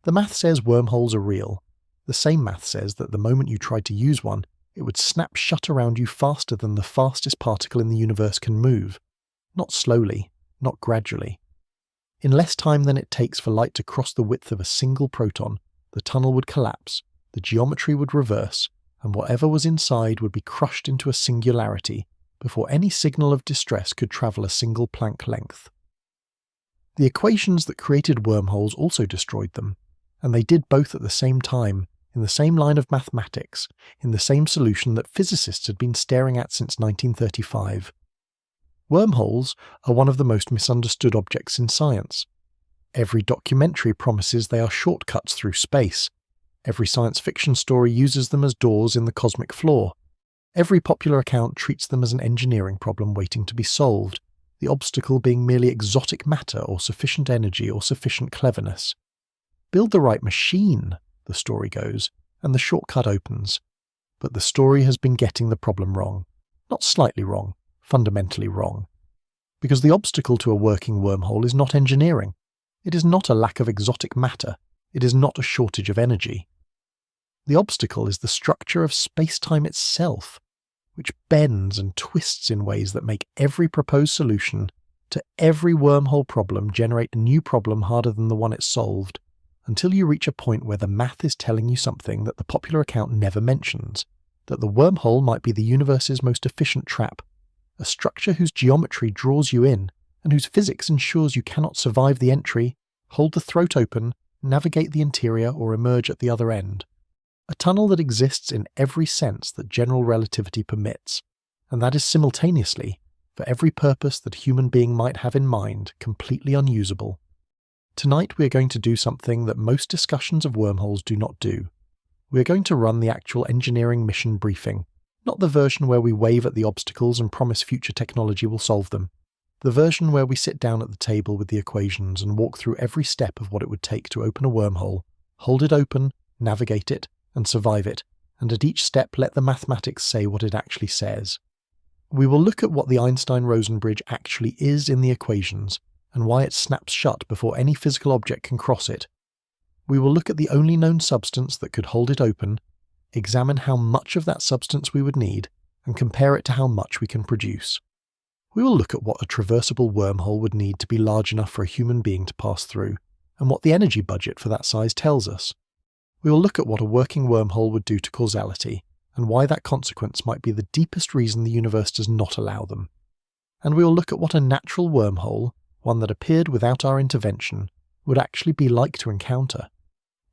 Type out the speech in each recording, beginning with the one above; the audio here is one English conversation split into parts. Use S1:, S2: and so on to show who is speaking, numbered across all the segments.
S1: The math says wormholes are real. The same math says that the moment you tried to use one, it would snap shut around you faster than the fastest particle in the universe can move. Not slowly, not gradually. In less time than it takes for light to cross the width of a single proton, the tunnel would collapse, the geometry would reverse, and whatever was inside would be crushed into a singularity before any signal of distress could travel a single Planck length. The equations that created wormholes also destroyed them, and they did both at the same time, in the same line of mathematics, in the same solution that physicists had been staring at since 1935. Wormholes are one of the most misunderstood objects in science. Every documentary promises they are shortcuts through space. Every science fiction story uses them as doors in the cosmic floor. Every popular account treats them as an engineering problem waiting to be solved, the obstacle being merely exotic matter or sufficient energy or sufficient cleverness. Build the right machine, the story goes, and the shortcut opens. But the story has been getting the problem wrong. Not slightly wrong, fundamentally wrong. Because the obstacle to a working wormhole is not engineering. It is not a lack of exotic matter. It is not a shortage of energy. The obstacle is the structure of space-time itself, which bends and twists in ways that make every proposed solution to every wormhole problem generate a new problem harder than the one it solved, until you reach a point where the math is telling you something that the popular account never mentions, that the wormhole might be the universe's most efficient trap, a structure whose geometry draws you in, and whose physics ensures you cannot survive the entry, hold the throat open, navigate the interior, or emerge at the other end. A tunnel that exists in every sense that general relativity permits, and that is simultaneously, for every purpose that a human being might have in mind, completely unusable. Tonight we are going to do something that most discussions of wormholes do not do. We are going to run the actual engineering mission briefing, not the version where we wave at the obstacles and promise future technology will solve them. The version where we sit down at the table with the equations and walk through every step of what it would take to open a wormhole, hold it open, navigate it, and survive it, and at each step let the mathematics say what it actually says. We will look at what the Einstein-Rosen bridge actually is in the equations, and why it snaps shut before any physical object can cross it. We will look at the only known substance that could hold it open, examine how much of that substance we would need, and compare it to how much we can produce. We will look at what a traversable wormhole would need to be large enough for a human being to pass through, and what the energy budget for that size tells us. We will look at what a working wormhole would do to causality, and why that consequence might be the deepest reason the universe does not allow them. And we will look at what a natural wormhole, one that appeared without our intervention, would actually be like to encounter.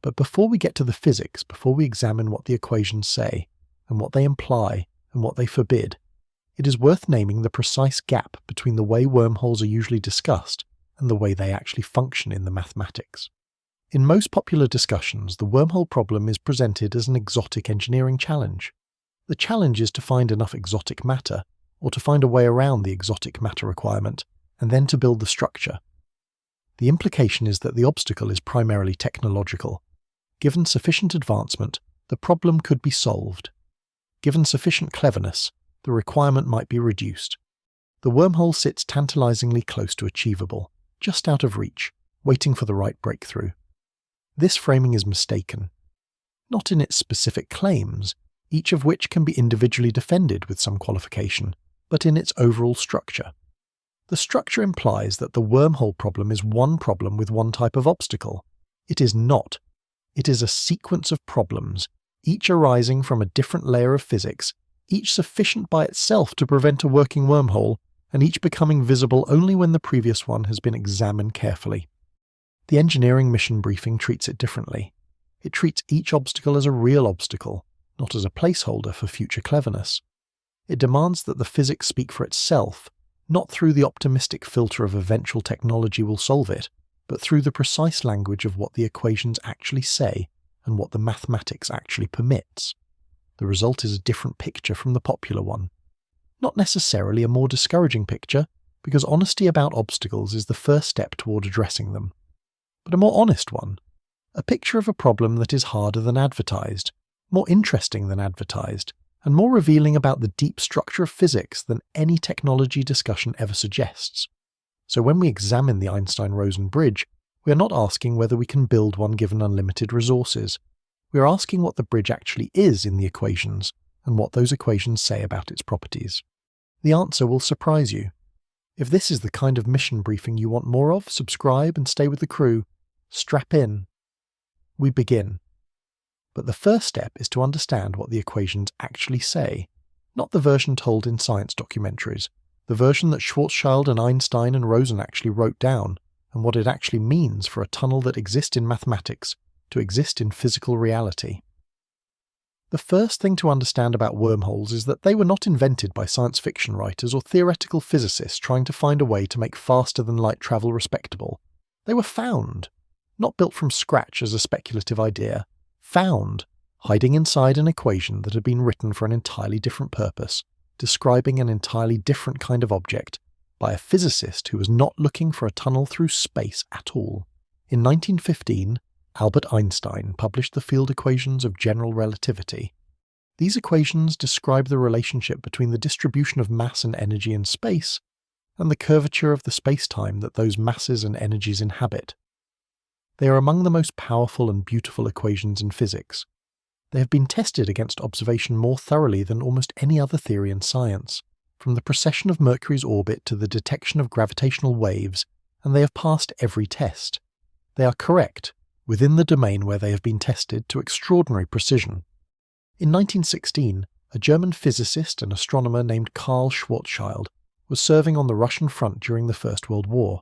S1: But before we get to the physics, before we examine what the equations say, and what they imply, and what they forbid, it is worth naming the precise gap between the way wormholes are usually discussed and the way they actually function in the mathematics. In most popular discussions, the wormhole problem is presented as an exotic engineering challenge. The challenge is to find enough exotic matter, or to find a way around the exotic matter requirement, and then to build the structure. The implication is that the obstacle is primarily technological. Given sufficient advancement, the problem could be solved. Given sufficient cleverness, the requirement might be reduced. The wormhole sits tantalizingly close to achievable, just out of reach, waiting for the right breakthrough. This framing is mistaken. Not in its specific claims, each of which can be individually defended with some qualification, but in its overall structure. The structure implies that the wormhole problem is one problem with one type of obstacle. It is not. It is a sequence of problems, each arising from a different layer of physics, each sufficient by itself to prevent a working wormhole, and each becoming visible only when the previous one has been examined carefully. The engineering mission briefing treats it differently. It treats each obstacle as a real obstacle, not as a placeholder for future cleverness. It demands that the physics speak for itself, not through the optimistic filter of eventual technology will solve it, but through the precise language of what the equations actually say and what the mathematics actually permits. The result is a different picture from the popular one. Not necessarily a more discouraging picture, because honesty about obstacles is the first step toward addressing them. But a more honest one. A picture of a problem that is harder than advertised, more interesting than advertised, and more revealing about the deep structure of physics than any technology discussion ever suggests. So when we examine the Einstein-Rosen bridge, We are not asking whether we can build one given unlimited resources. We are asking what the bridge actually is in the equations, and what those equations say about its properties. The answer will surprise you. If this is the kind of mission briefing you want more of, subscribe and stay with the crew. Strap in. We begin. But the first step is to understand what the equations actually say, not the version told in science documentaries, the version that Schwarzschild and Einstein and Rosen actually wrote down, and what it actually means for a tunnel that exists in mathematics to exist in physical reality. The first thing to understand about wormholes is that they were not invented by science fiction writers or theoretical physicists trying to find a way to make faster-than-light travel respectable. They were found, not built from scratch as a speculative idea, found, hiding inside an equation that had been written for an entirely different purpose, describing an entirely different kind of object, by a physicist who was not looking for a tunnel through space at all. In 1915, Albert Einstein published the field equations of general relativity. These equations describe the relationship between the distribution of mass and energy in space and the curvature of the space-time that those masses and energies inhabit. They are among the most powerful and beautiful equations in physics. They have been tested against observation more thoroughly than almost any other theory in science, from the precession of Mercury's orbit to the detection of gravitational waves, and they have passed every test. They are correct, within the domain where they have been tested, to extraordinary precision. In 1916, a German physicist and astronomer named Karl Schwarzschild was serving on the Russian front during the First World War.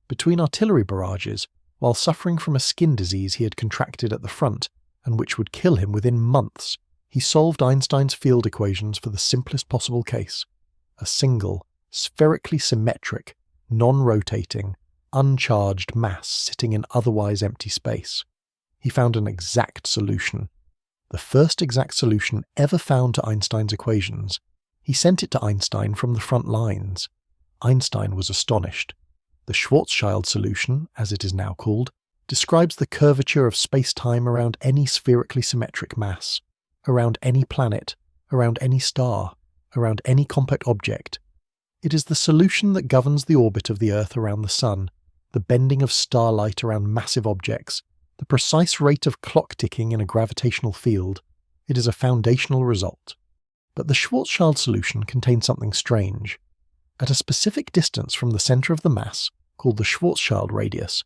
S1: Between artillery barrages, while suffering from a skin disease he had contracted at the front, and which would kill him within months, he solved Einstein's field equations for the simplest possible case: a single, spherically symmetric, non-rotating, uncharged mass sitting in otherwise empty space. He found an exact solution. The first exact solution ever found to Einstein's equations. He sent it to Einstein from the front lines. Einstein was astonished. The Schwarzschild solution, as it is now called, describes the curvature of space-time around any spherically symmetric mass, around any planet, around any star, around any compact object. It is the solution that governs the orbit of the Earth around the Sun, the bending of starlight around massive objects, the precise rate of clock ticking in a gravitational field. It is a foundational result. But the Schwarzschild solution contains something strange. At a specific distance from the centre of the mass, called the Schwarzschild radius,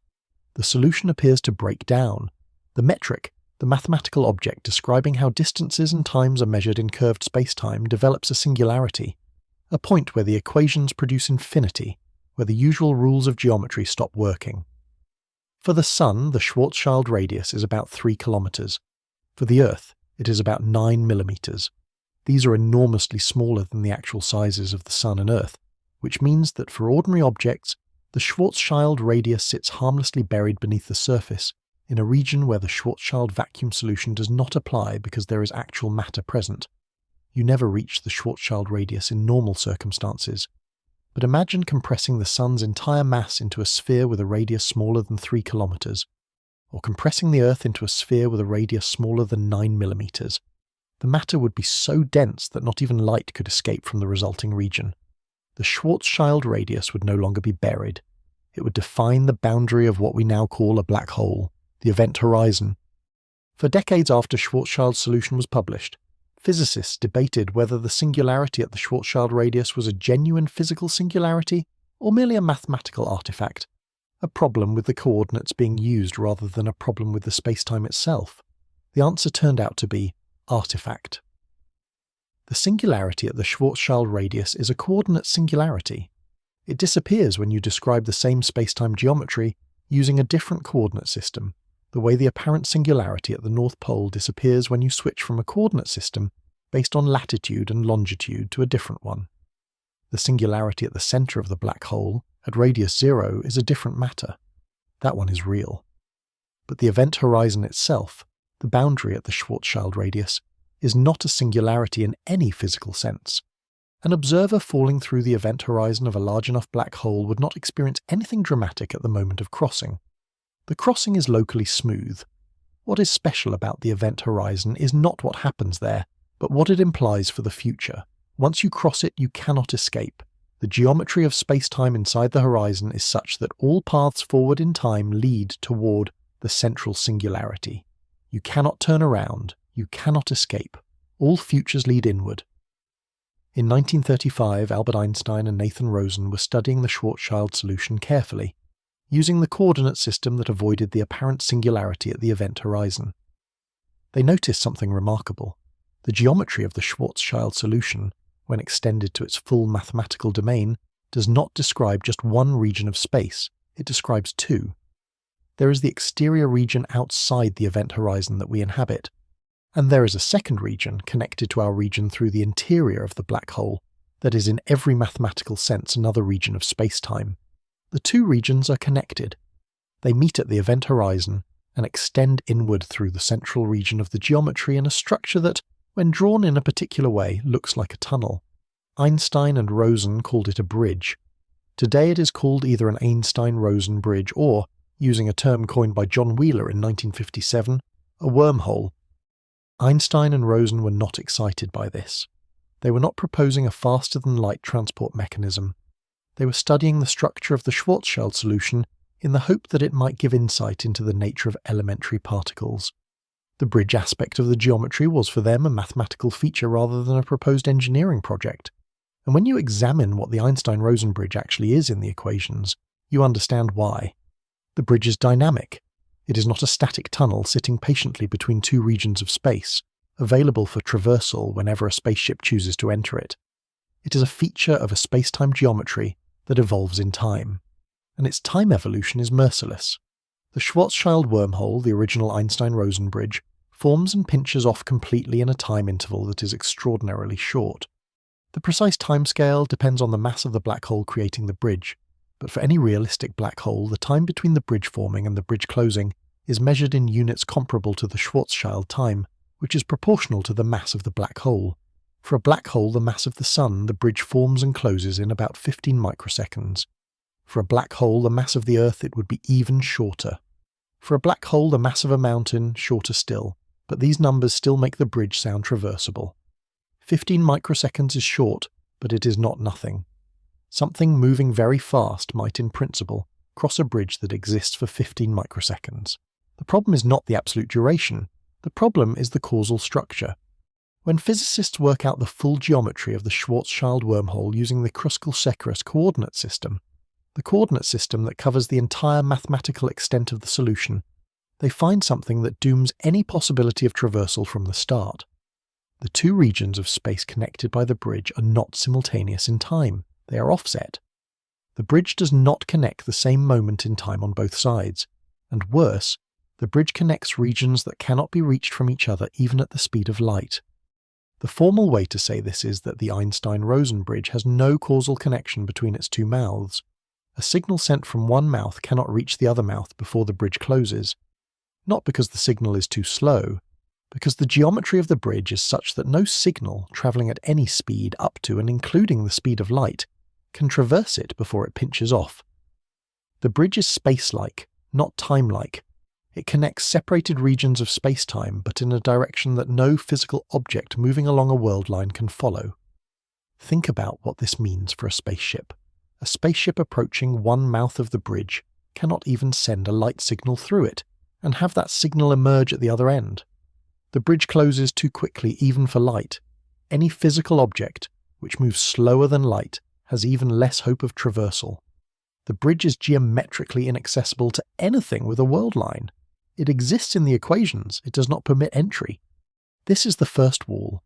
S1: the solution appears to break down. The metric, the mathematical object describing how distances and times are measured in curved spacetime, develops a singularity, a point where the equations produce infinity, where the usual rules of geometry stop working. For the Sun, the Schwarzschild radius is about 3 kilometers. For the Earth, it is about 9 millimeters. These are enormously smaller than the actual sizes of the Sun and Earth, which means that for ordinary objects, the Schwarzschild radius sits harmlessly buried beneath the surface, in a region where the Schwarzschild vacuum solution does not apply because there is actual matter present. You never reach the Schwarzschild radius in normal circumstances. But imagine compressing the Sun's entire mass into a sphere with a radius smaller than 3 kilometers, or compressing the Earth into a sphere with a radius smaller than 9 millimeters. The matter would be so dense that not even light could escape from the resulting region. The Schwarzschild radius would no longer be buried. It would define the boundary of what we now call a black hole, the event horizon. For decades after Schwarzschild's solution was published, physicists debated whether the singularity at the Schwarzschild radius was a genuine physical singularity or merely a mathematical artifact, a problem with the coordinates being used rather than a problem with the spacetime itself. The answer turned out to be artifact. The singularity at the Schwarzschild radius is a coordinate singularity. It disappears when you describe the same spacetime geometry using a different coordinate system, the way the apparent singularity at the North Pole disappears when you switch from a coordinate system based on latitude and longitude to a different one. The singularity at the centre of the black hole, at radius 0, is a different matter. That one is real. But the event horizon itself, the boundary at the Schwarzschild radius, is not a singularity in any physical sense. An observer falling through the event horizon of a large enough black hole would not experience anything dramatic at the moment of crossing. The crossing is locally smooth. What is special about the event horizon is not what happens there, but what it implies for the future. Once you cross it, you cannot escape. The geometry of space-time inside the horizon is such that all paths forward in time lead toward the central singularity. You cannot turn around, you cannot escape. All futures lead inward. In 1935, Albert Einstein and Nathan Rosen were studying the Schwarzschild solution carefully, using the coordinate system that avoided the apparent singularity at the event horizon. They noticed something remarkable. The geometry of the Schwarzschild solution, when extended to its full mathematical domain, does not describe just one region of space, it describes two. There is the exterior region outside the event horizon that we inhabit, and there is a second region connected to our region through the interior of the black hole that is in every mathematical sense another region of space-time. The two regions are connected. They meet at the event horizon and extend inward through the central region of the geometry in a structure that, when drawn in a particular way, looks like a tunnel. Einstein and Rosen called it a bridge. Today it is called either an Einstein-Rosen bridge or, using a term coined by John Wheeler in 1957, a wormhole. Einstein and Rosen were not excited by this. They were not proposing a faster-than-light transport mechanism. They were studying the structure of the Schwarzschild solution in the hope that it might give insight into the nature of elementary particles. The bridge aspect of the geometry was for them a mathematical feature rather than a proposed engineering project. And when you examine what the Einstein-Rosen bridge actually is in the equations, you understand why. The bridge is dynamic. It is not a static tunnel sitting patiently between two regions of space, available for traversal whenever a spaceship chooses to enter it. It is a feature of a space-time geometry that evolves in time. And its time evolution is merciless. The Schwarzschild wormhole, the original Einstein-Rosen bridge, forms and pinches off completely in a time interval that is extraordinarily short. The precise timescale depends on the mass of the black hole creating the bridge, but for any realistic black hole, the time between the bridge forming and the bridge closing is measured in units comparable to the Schwarzschild time, which is proportional to the mass of the black hole. For a black hole the mass of the Sun, the bridge forms and closes in about 15 microseconds. For a black hole the mass of the Earth, it would be even shorter. For a black hole the mass of a mountain, shorter still, but these numbers still make the bridge sound traversable. 15 microseconds is short, but it is not nothing. Something moving very fast might, in principle, cross a bridge that exists for 15 microseconds. The problem is not the absolute duration. The problem is the causal structure. When physicists work out the full geometry of the Schwarzschild wormhole using the Kruskal-Sekaras coordinate system, the coordinate system that covers the entire mathematical extent of the solution, they find something that dooms any possibility of traversal from the start. The two regions of space connected by the bridge are not simultaneous in time, they are offset. The bridge does not connect the same moment in time on both sides, and worse, the bridge connects regions that cannot be reached from each other even at the speed of light. The formal way to say this is that the Einstein-Rosen bridge has no causal connection between its two mouths. A signal sent from one mouth cannot reach the other mouth before the bridge closes, not because the signal is too slow, because the geometry of the bridge is such that no signal travelling at any speed up to and including the speed of light can traverse it before it pinches off. The bridge is space-like, not time-like. It connects separated regions of space-time, but in a direction that no physical object moving along a world line can follow. Think about what this means for a spaceship. A spaceship approaching one mouth of the bridge cannot even send a light signal through it, and have that signal emerge at the other end. The bridge closes too quickly even for light. Any physical object, which moves slower than light, has even less hope of traversal. The bridge is geometrically inaccessible to anything with a world line. It exists in the equations, it does not permit entry. This is the first wall.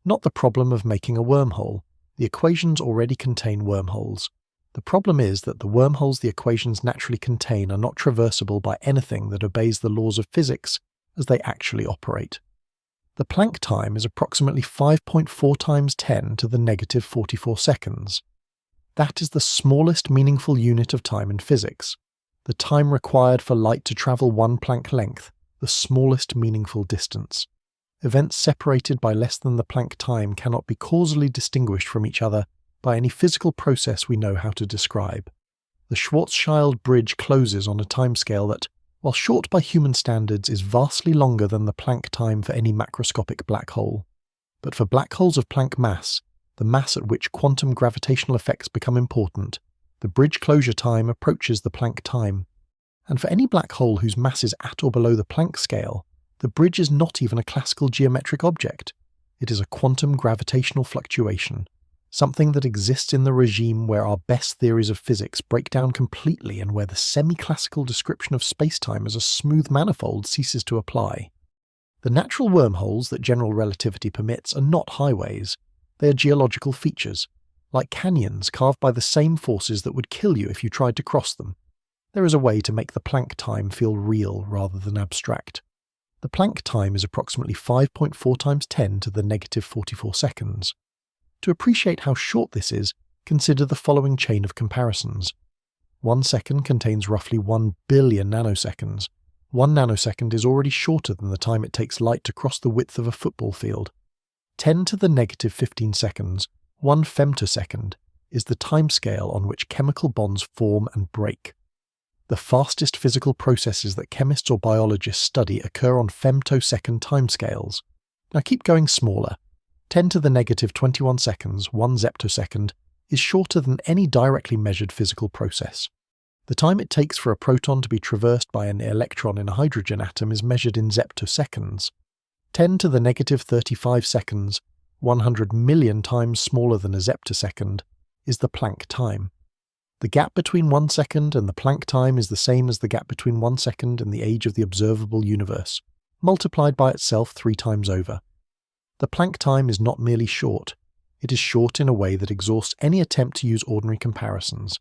S1: Not the problem of making a wormhole. The equations already contain wormholes. The problem is that the wormholes the equations naturally contain are not traversable by anything that obeys the laws of physics as they actually operate. The Planck time is approximately 5.4 times 10 to the negative 44 seconds. That is the smallest meaningful unit of time in physics. The time required for light to travel one Planck length, the smallest meaningful distance. Events separated by less than the Planck time cannot be causally distinguished from each other by any physical process we know how to describe. The Schwarzschild bridge closes on a timescale that, while short by human standards, is vastly longer than the Planck time for any macroscopic black hole. But for black holes of Planck mass, the mass at which quantum gravitational effects become important, the bridge closure time approaches the Planck time. And for any black hole whose mass is at or below the Planck scale, the bridge is not even a classical geometric object. It is a quantum gravitational fluctuation, something that exists in the regime where our best theories of physics break down completely and where the semi-classical description of spacetime as a smooth manifold ceases to apply. The natural wormholes that general relativity permits are not highways. They are geological features, like canyons carved by the same forces that would kill you if you tried to cross them. There is a way to make the Planck time feel real rather than abstract. The Planck time is approximately 5.4 times 10 to the negative 44 seconds. To appreciate how short this is, consider the following chain of comparisons. 1 second contains roughly 1 billion nanoseconds. 1 nanosecond is already shorter than the time it takes light to cross the width of a football field. 10 to the negative 15 seconds, 1 femtosecond, is the timescale on which chemical bonds form and break. The fastest physical processes that chemists or biologists study occur on femtosecond timescales. Now keep going smaller. 10 to the negative 21 seconds, 1 zeptosecond, is shorter than any directly measured physical process. The time it takes for a proton to be traversed by an electron in a hydrogen atom is measured in zeptoseconds. 10 to the negative 35 seconds, 100 million times smaller than a zeptosecond, is the Planck time. The gap between 1 second and the Planck time is the same as the gap between 1 second and the age of the observable universe, multiplied by itself 3 times over. The Planck time is not merely short, it is short in a way that exhausts any attempt to use ordinary comparisons.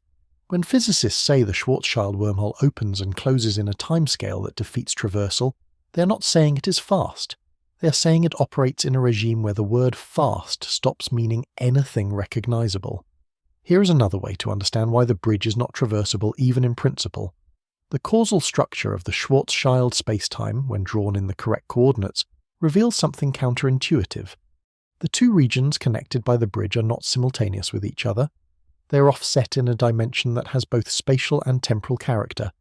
S1: When physicists say the Schwarzschild wormhole opens and closes in a timescale that defeats traversal, they are not saying it is fast. They are saying it operates in a regime where the word fast stops meaning anything recognizable. Here is another way to understand why the bridge is not traversable even in principle. The causal structure of the Schwarzschild spacetime, when drawn in the correct coordinates, reveals something counterintuitive. The two regions connected by the bridge are not simultaneous with each other. They are offset in a dimension that has both spatial and temporal character.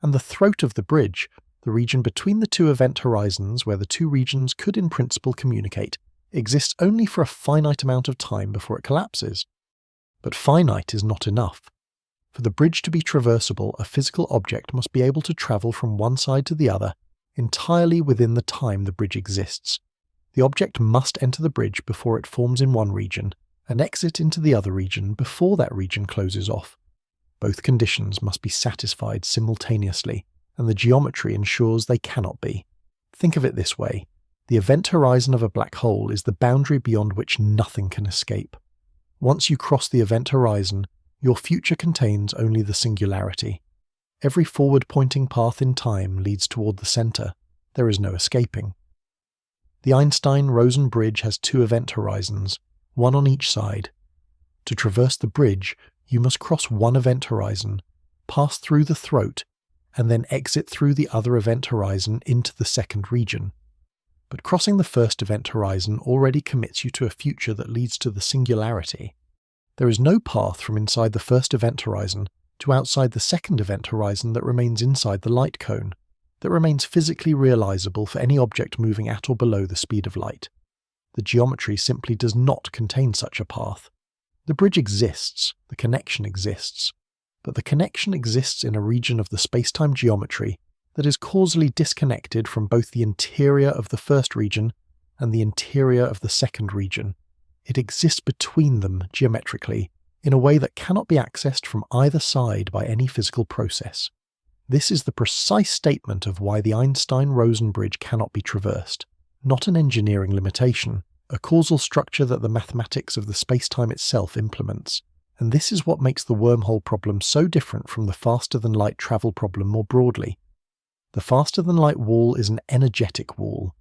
S1: And the throat of the bridge, the region between the two event horizons where the two regions could in principle communicate, exists only for a finite amount of time before it collapses. But finite is not enough. For the bridge to be traversable, a physical object must be able to travel from one side to the other entirely within the time the bridge exists. The object must enter the bridge before it forms in one region and exit into the other region before that region closes off. Both conditions must be satisfied simultaneously, and the geometry ensures they cannot be. Think of it this way. The event horizon of a black hole is the boundary beyond which nothing can escape. Once you cross the event horizon, your future contains only the singularity. Every forward-pointing path in time leads toward the center. There is no escaping. The Einstein-Rosen bridge has 2 event horizons, one on each side. To traverse the bridge, you must cross one event horizon, pass through the throat, and then exit through the other event horizon into the second region. But crossing the first event horizon already commits you to a future that leads to the singularity. There is no path from inside the first event horizon to outside the second event horizon that remains inside the light cone, that remains physically realizable for any object moving at or below the speed of light. The geometry simply does not contain such a path. The bridge exists, the connection exists, but the connection exists in a region of the spacetime geometry that is causally disconnected from both the interior of the first region and the interior of the second region. It exists between them geometrically in a way that cannot be accessed from either side by any physical process. This is the precise statement of why the Einstein-Rosen bridge cannot be traversed, not an engineering limitation, a causal structure that the mathematics of the spacetime itself implements. And this is what makes the wormhole problem so different from the faster-than-light travel problem more broadly. The faster-than-light wall is an energetic wall,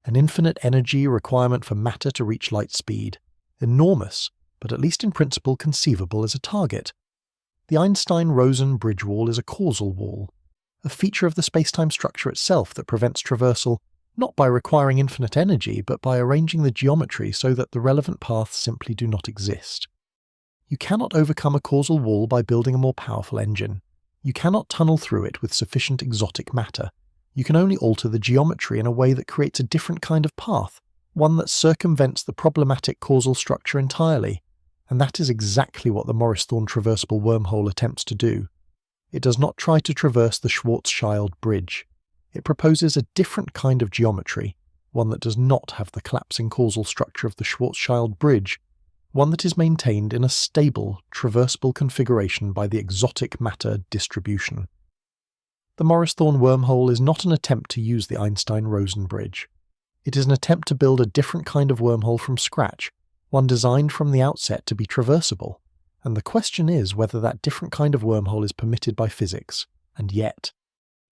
S1: an infinite energy requirement for matter to reach light speed, enormous, but at least in principle conceivable as a target. The Einstein-Rosen bridge wall is a causal wall, a feature of the spacetime structure itself that prevents traversal not by requiring infinite energy, but by arranging the geometry so that the relevant paths simply do not exist. You cannot overcome a causal wall by building a more powerful engine. You cannot tunnel through it with sufficient exotic matter. You can only alter the geometry in a way that creates a different kind of path, one that circumvents the problematic causal structure entirely, and that is exactly what the Morris-Thorne traversable wormhole attempts to do. It does not try to traverse the Schwarzschild bridge. It proposes a different kind of geometry, one that does not have the collapsing causal structure of the Schwarzschild bridge, one that is maintained in a stable, traversable configuration by the exotic matter distribution. The Morris-Thorne wormhole is not an attempt to use the Einstein-Rosen bridge. It is an attempt to build a different kind of wormhole from scratch, one designed from the outset to be traversable, and the question is whether that different kind of wormhole is permitted by physics, and yet.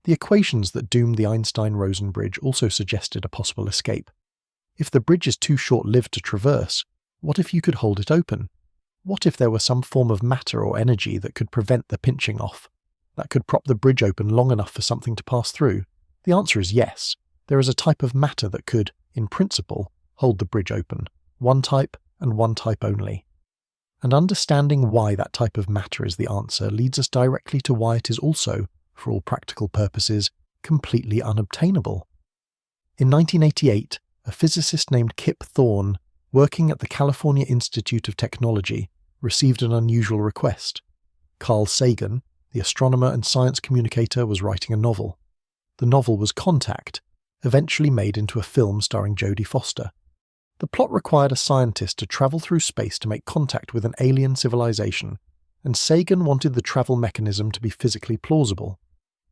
S1: The equations that doomed the Einstein-Rosen bridge also suggested a possible escape. If the bridge is too short-lived to traverse, what if you could hold it open? What if there were some form of matter or energy that could prevent the pinching off, that could prop the bridge open long enough for something to pass through? The answer is yes. There is a type of matter that could, in principle, hold the bridge open, one type and one type only. And understanding why that type of matter is the answer leads us directly to why it is also, for all practical purposes, completely unobtainable. In 1988, a physicist named Kip Thorne, working at the California Institute of Technology, received an unusual request. Carl Sagan, the astronomer and science communicator, was writing a novel. The novel was Contact, eventually made into a film starring Jodie Foster. The plot required a scientist to travel through space to make contact with an alien civilization, and Sagan wanted the travel mechanism to be physically plausible.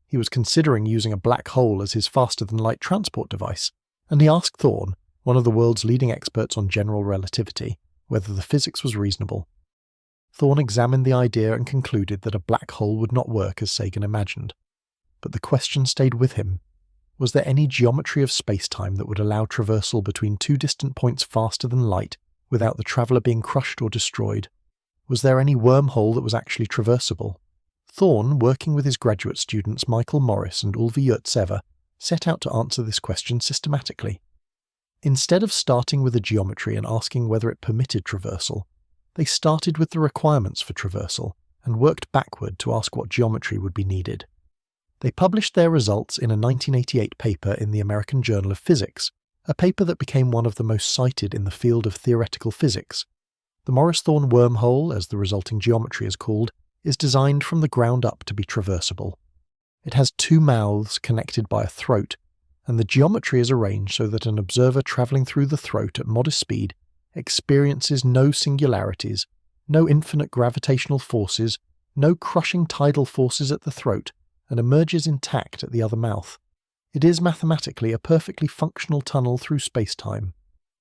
S1: He was considering using a black hole as his faster-than-light transport device, and he asked Thorne, one of the world's leading experts on general relativity, whether the physics was reasonable. Thorne examined the idea and concluded that a black hole would not work as Sagan imagined. But the question stayed with him. Was there any geometry of space-time that would allow traversal between two distant points faster than light without the traveller being crushed or destroyed? Was there any wormhole that was actually traversable? Thorne, working with his graduate students Michael Morris and Ulvi Yurtseva, set out to answer this question systematically. Instead of starting with a geometry and asking whether it permitted traversal, they started with the requirements for traversal and worked backward to ask what geometry would be needed. They published their results in a 1988 paper in the American Journal of Physics, a paper that became one of the most cited in the field of theoretical physics. The Morris-Thorne wormhole, as the resulting geometry is called, is designed from the ground up to be traversable. It has two mouths connected by a throat, and the geometry is arranged so that an observer travelling through the throat at modest speed experiences no singularities, no infinite gravitational forces, no crushing tidal forces at the throat, and emerges intact at the other mouth. It is mathematically a perfectly functional tunnel through space-time,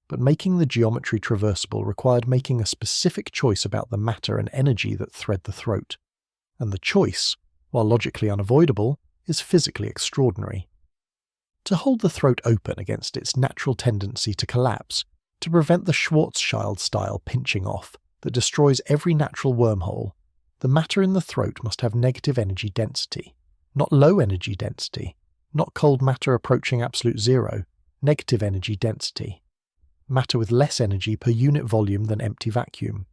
S1: but making the geometry traversable required making a specific choice about the matter and energy that thread the throat. And the choice, while logically unavoidable, is physically extraordinary. To hold the throat open against its natural tendency to collapse, to prevent the Schwarzschild-style pinching off that destroys every natural wormhole, the matter in the throat must have negative energy density, not low energy density, not cold matter approaching absolute zero, negative energy density. Matter with less energy per unit volume than empty vacuum.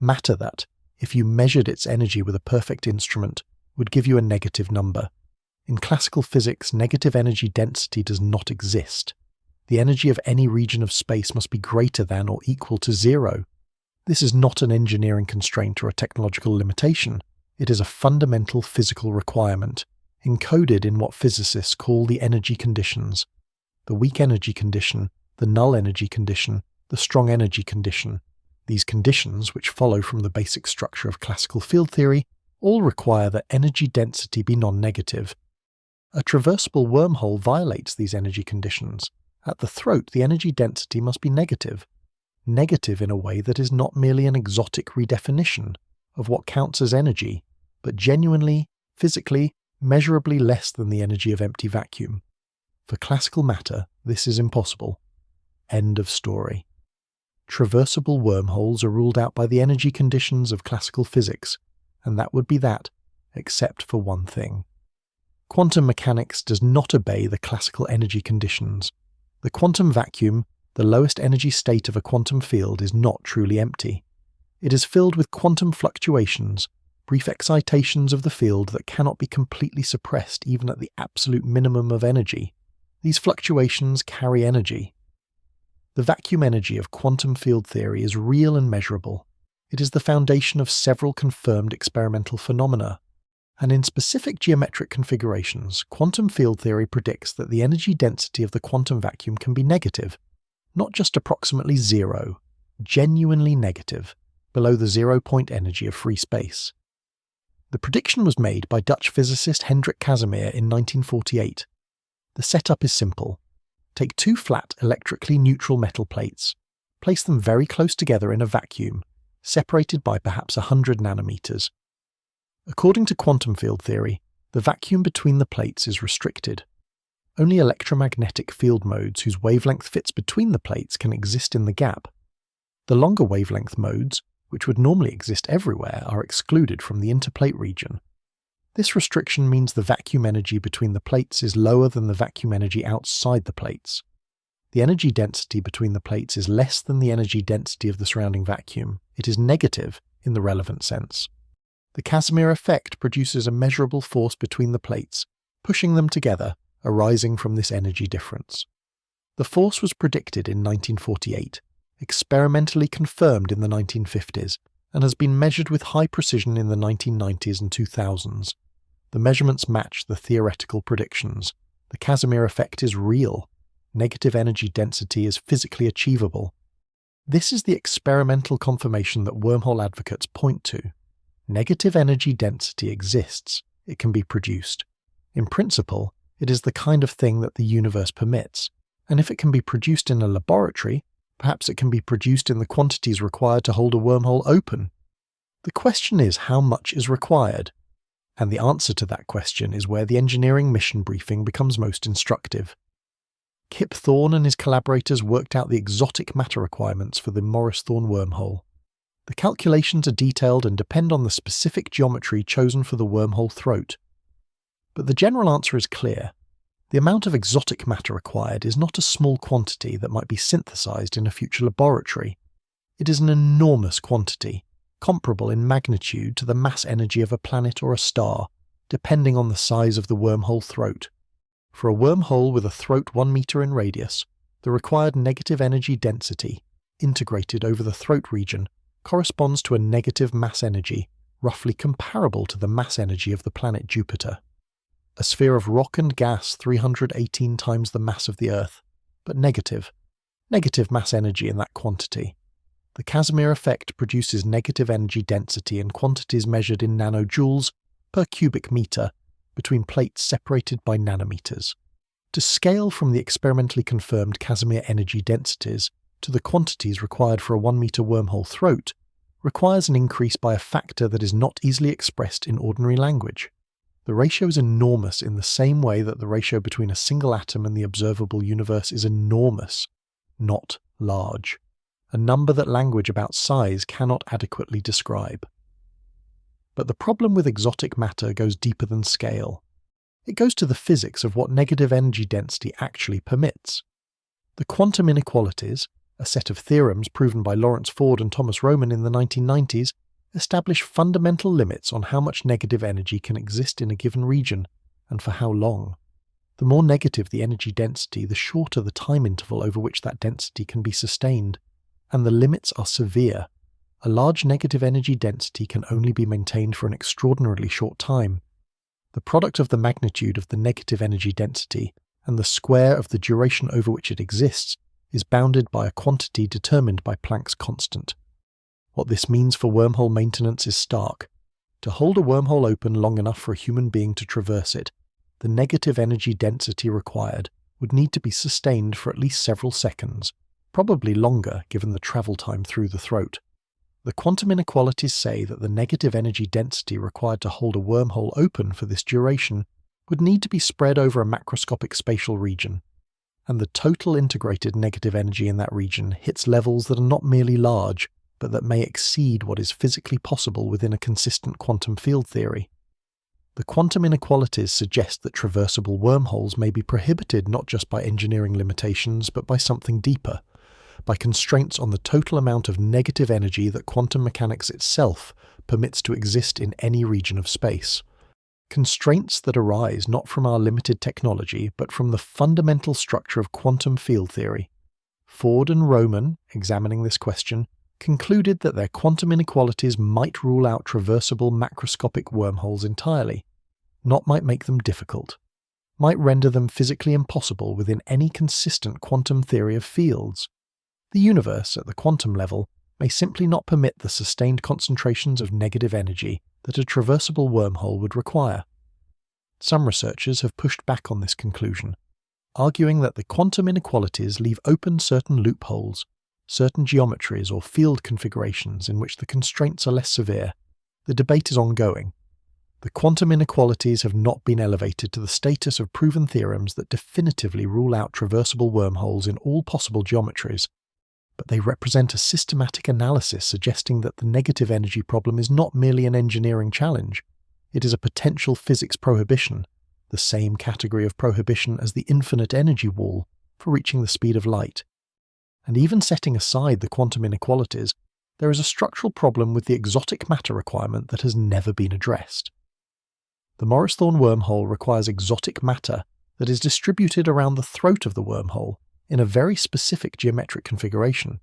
S1: Matter that, if you measured its energy with a perfect instrument, would give you a negative number. In classical physics, negative energy density does not exist. The energy of any region of space must be greater than or equal to zero. This is not an engineering constraint or a technological limitation. It is a fundamental physical requirement, encoded in what physicists call the energy conditions. The weak energy condition, the null energy condition, the strong energy condition. These conditions, which follow from the basic structure of classical field theory, all require that energy density be non-negative. A traversable wormhole violates these energy conditions. At the throat, the energy density must be negative. Negative in a way that is not merely an exotic redefinition of what counts as energy, but genuinely, physically, measurably less than the energy of empty vacuum. For classical matter, this is impossible. End of story. Traversable wormholes are ruled out by the energy conditions of classical physics, and that would be that, except for one thing. Quantum mechanics does not obey the classical energy conditions. The quantum vacuum, the lowest energy state of a quantum field, is not truly empty. It is filled with quantum fluctuations, brief excitations of the field that cannot be completely suppressed even at the absolute minimum of energy. These fluctuations carry energy. The vacuum energy of quantum field theory is real and measurable. It is the foundation of several confirmed experimental phenomena. And in specific geometric configurations, quantum field theory predicts that the energy density of the quantum vacuum can be negative, not just approximately zero, genuinely negative, below the zero-point energy of free space. The prediction was made by Dutch physicist Hendrik Casimir in 1948. The setup is simple. Take two flat electrically neutral metal plates, place them very close together in a vacuum, separated by perhaps 100 nanometers. According to quantum field theory, the vacuum between the plates is restricted. Only electromagnetic field modes whose wavelength fits between the plates can exist in the gap. The longer wavelength modes, which would normally exist everywhere, are excluded from the interplate region. This restriction means the vacuum energy between the plates is lower than the vacuum energy outside the plates. The energy density between the plates is less than the energy density of the surrounding vacuum. It is negative in the relevant sense. The Casimir effect produces a measurable force between the plates, pushing them together, arising from this energy difference. The force was predicted in 1948, experimentally confirmed in the 1950s, and has been measured with high precision in the 1990s and 2000s. The measurements match the theoretical predictions. The Casimir effect is real. Negative energy density is physically achievable. This is the experimental confirmation that wormhole advocates point to. Negative energy density exists. It can be produced. In principle, it is the kind of thing that the universe permits, and if it can be produced in a laboratory, perhaps it can be produced in the quantities required to hold a wormhole open. The question is how much is required, and the answer to that question is where the engineering mission briefing becomes most instructive. Kip Thorne and his collaborators worked out the exotic matter requirements for the Morris-Thorne wormhole. The calculations are detailed and depend on the specific geometry chosen for the wormhole throat. But the general answer is clear. The amount of exotic matter required is not a small quantity that might be synthesized in a future laboratory. It is an enormous quantity, comparable in magnitude to the mass energy of a planet or a star, depending on the size of the wormhole throat. For a wormhole with a throat 1 meter in radius, the required negative energy density, integrated over the throat region, corresponds to a negative mass energy, roughly comparable to the mass energy of the planet Jupiter. A sphere of rock and gas 318 times the mass of the Earth, but negative mass energy in that quantity. The Casimir effect produces negative energy density in quantities measured in nanojoules per cubic meter between plates separated by nanometers. To scale from the experimentally confirmed Casimir energy densities to the quantities required for a 1 meter wormhole throat requires an increase by a factor that is not easily expressed in ordinary language. The ratio is enormous in the same way that the ratio between a single atom and the observable universe is enormous, not large, a number that language about size cannot adequately describe. But the problem with exotic matter goes deeper than scale. It goes to the physics of what negative energy density actually permits. The quantum inequalities, a set of theorems proven by Lawrence Ford and Thomas Roman in the 1990s, establish fundamental limits on how much negative energy can exist in a given region, and for how long. The more negative the energy density, the shorter the time interval over which that density can be sustained, and the limits are severe. A large negative energy density can only be maintained for an extraordinarily short time. The product of the magnitude of the negative energy density and the square of the duration over which it exists is bounded by a quantity determined by Planck's constant. What this means for wormhole maintenance is stark. To hold a wormhole open long enough for a human being to traverse it, the negative energy density required would need to be sustained for at least several seconds, probably longer given the travel time through the throat. The quantum inequalities say that the negative energy density required to hold a wormhole open for this duration would need to be spread over a macroscopic spatial region, and the total integrated negative energy in that region hits levels that are not merely large, but that may exceed what is physically possible within a consistent quantum field theory. The quantum inequalities suggest that traversable wormholes may be prohibited not just by engineering limitations, but by something deeper, by constraints on the total amount of negative energy that quantum mechanics itself permits to exist in any region of space. Constraints that arise not from our limited technology, but from the fundamental structure of quantum field theory. Ford and Roman, examining this question, concluded that their quantum inequalities might rule out traversable macroscopic wormholes entirely, not might make them difficult, might render them physically impossible within any consistent quantum theory of fields. The universe, at the quantum level, may simply not permit the sustained concentrations of negative energy that a traversable wormhole would require. Some researchers have pushed back on this conclusion, arguing that the quantum inequalities leave open certain loopholes, certain geometries or field configurations in which the constraints are less severe. The debate is ongoing. The quantum inequalities have not been elevated to the status of proven theorems that definitively rule out traversable wormholes in all possible geometries, but they represent a systematic analysis suggesting that the negative energy problem is not merely an engineering challenge, it is a potential physics prohibition, the same category of prohibition as the infinite energy wall for reaching the speed of light. And even setting aside the quantum inequalities, there is a structural problem with the exotic matter requirement that has never been addressed. The Morris-Thorne wormhole requires exotic matter that is distributed around the throat of the wormhole in a very specific geometric configuration.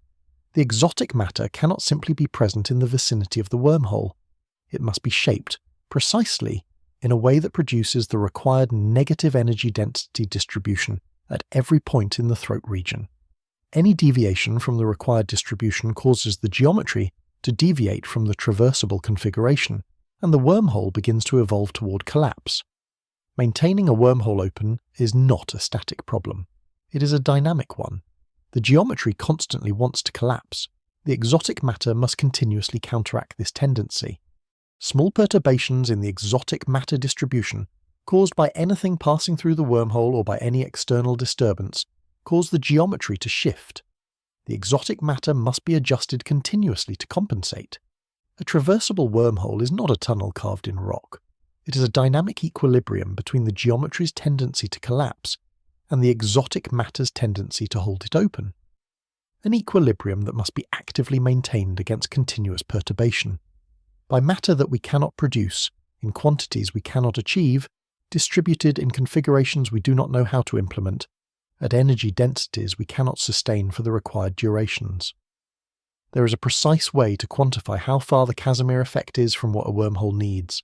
S1: The exotic matter cannot simply be present in the vicinity of the wormhole. It must be shaped, precisely, in a way that produces the required negative energy density distribution at every point in the throat region. Any deviation from the required distribution causes the geometry to deviate from the traversable configuration, and the wormhole begins to evolve toward collapse. Maintaining a wormhole open is not a static problem. It is a dynamic one. The geometry constantly wants to collapse. The exotic matter must continuously counteract this tendency. Small perturbations in the exotic matter distribution, caused by anything passing through the wormhole or by any external disturbance, cause the geometry to shift. The exotic matter must be adjusted continuously to compensate. A traversable wormhole is not a tunnel carved in rock. It is a dynamic equilibrium between the geometry's tendency to collapse and the exotic matter's tendency to hold it open. An equilibrium that must be actively maintained against continuous perturbation. By matter that we cannot produce, in quantities we cannot achieve, distributed in configurations we do not know how to implement, at energy densities we cannot sustain for the required durations. There is a precise way to quantify how far the Casimir effect is from what a wormhole needs.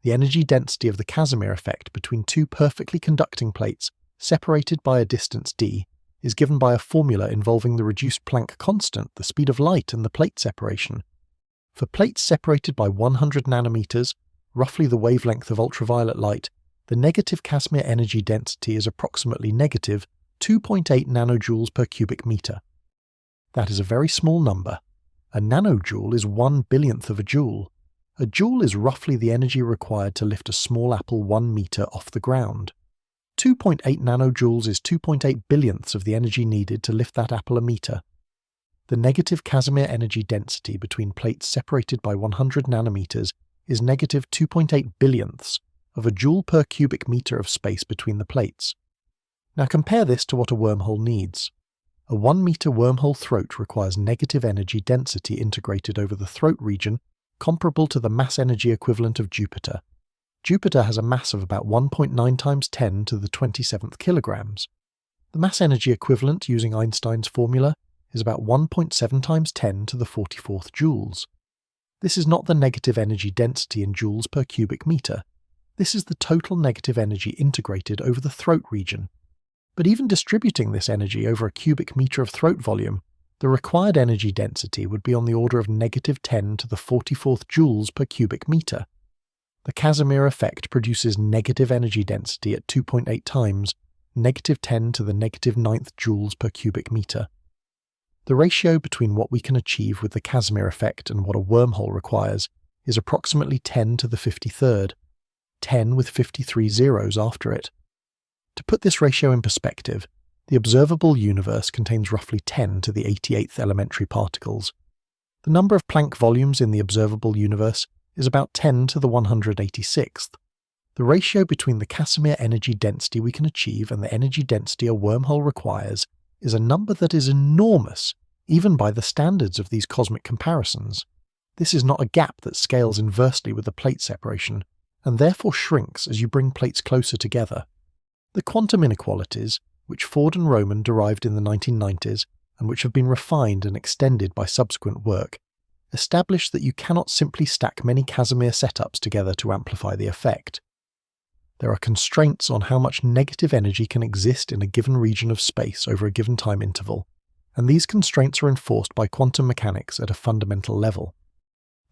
S1: The energy density of the Casimir effect between two perfectly conducting plates separated by a distance d is given by a formula involving the reduced Planck constant, the speed of light, and the plate separation. For plates separated by 100 nanometers, roughly the wavelength of ultraviolet light, the negative Casimir energy density is approximately negative 2.8 nanojoules per cubic meter. That is a very small number. A nanojoule is 1/billionth of a joule. A joule is roughly the energy required to lift a small apple 1 meter off the ground. 2.8 nanojoules is 2.8 billionths of the energy needed to lift that apple a meter. The negative Casimir energy density between plates separated by 100 nanometers is negative 2.8 billionths of a joule per cubic meter of space between the plates. Now compare this to what a wormhole needs. A 1 meter wormhole throat requires negative energy density integrated over the throat region comparable to the mass energy equivalent of Jupiter. Jupiter has a mass of about 1.9 times 10 to the 27th kilograms. The mass energy equivalent using Einstein's formula is about 1.7 times 10 to the 44th joules. This is not the negative energy density in joules per cubic meter. This is the total negative energy integrated over the throat region. But even distributing this energy over a cubic meter of throat volume, the required energy density would be on the order of negative 10 to the 44th joules per cubic meter. The Casimir effect produces negative energy density at 2.8 times, negative 10 to the negative 9th joules per cubic meter. The ratio between what we can achieve with the Casimir effect and what a wormhole requires is approximately 10 to the 53rd, 10 with 53 zeros after it. To put this ratio in perspective, the observable universe contains roughly 10 to the 88th elementary particles. The number of Planck volumes in the observable universe is about 10 to the 186th. The ratio between the Casimir energy density we can achieve and the energy density a wormhole requires is a number that is enormous, even by the standards of these cosmic comparisons. This is not a gap that scales inversely with the plate separation, and therefore shrinks as you bring plates closer together. The quantum inequalities, which Ford and Roman derived in the 1990s, and which have been refined and extended by subsequent work, establish that you cannot simply stack many Casimir setups together to amplify the effect. There are constraints on how much negative energy can exist in a given region of space over a given time interval, and these constraints are enforced by quantum mechanics at a fundamental level.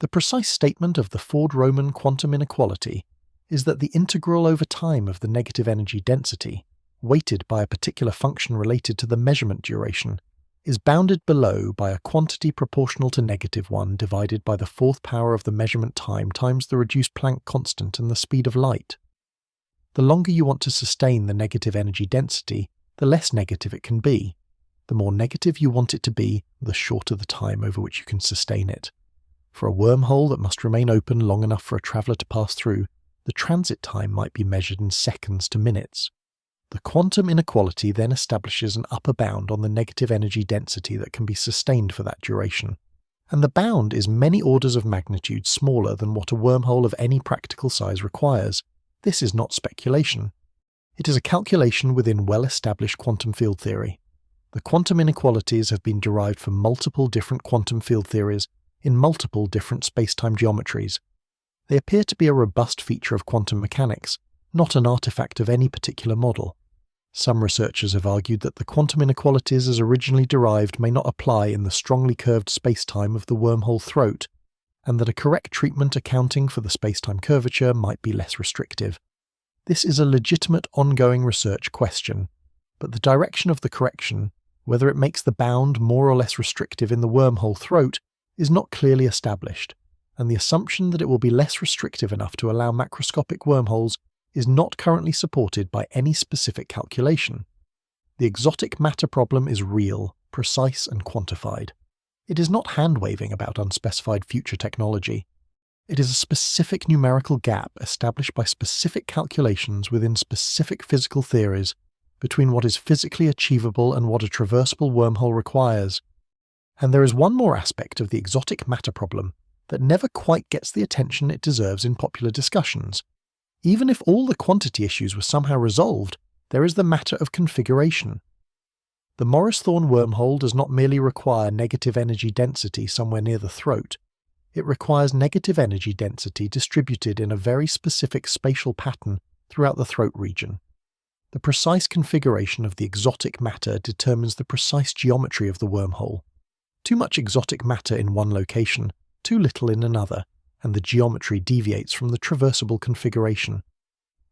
S1: The precise statement of the Ford-Roman quantum inequality is that the integral over time of the negative energy density, weighted by a particular function related to the measurement duration, is bounded below by a quantity proportional to -1 divided by the fourth power of the measurement time times the reduced Planck constant and the speed of light. The longer you want to sustain the negative energy density, the less negative it can be. The more negative you want it to be, the shorter the time over which you can sustain it. For a wormhole that must remain open long enough for a traveller to pass through, the transit time might be measured in seconds to minutes. The quantum inequality then establishes an upper bound on the negative energy density that can be sustained for that duration, and the bound is many orders of magnitude smaller than what a wormhole of any practical size requires. This is not speculation. It is a calculation within well-established quantum field theory. The quantum inequalities have been derived from multiple different quantum field theories in multiple different space-time geometries. They appear to be a robust feature of quantum mechanics, not an artifact of any particular model. Some researchers have argued that the quantum inequalities as originally derived may not apply in the strongly curved space-time of the wormhole throat, and that a correct treatment accounting for the space-time curvature might be less restrictive. This is a legitimate ongoing research question, but the direction of the correction, whether it makes the bound more or less restrictive in the wormhole throat, is not clearly established, and the assumption that it will be less restrictive enough to allow macroscopic wormholes is not currently supported by any specific calculation. The exotic matter problem is real, precise, and quantified. It is not hand-waving about unspecified future technology. It is a specific numerical gap established by specific calculations within specific physical theories between what is physically achievable and what a traversable wormhole requires. And there is one more aspect of the exotic matter problem that never quite gets the attention it deserves in popular discussions. Even if all the quantity issues were somehow resolved, there is the matter of configuration. The Morris-Thorne wormhole does not merely require negative energy density somewhere near the throat. It requires negative energy density distributed in a very specific spatial pattern throughout the throat region. The precise configuration of the exotic matter determines the precise geometry of the wormhole. Too much exotic matter in one location, too little in another, and the geometry deviates from the traversable configuration.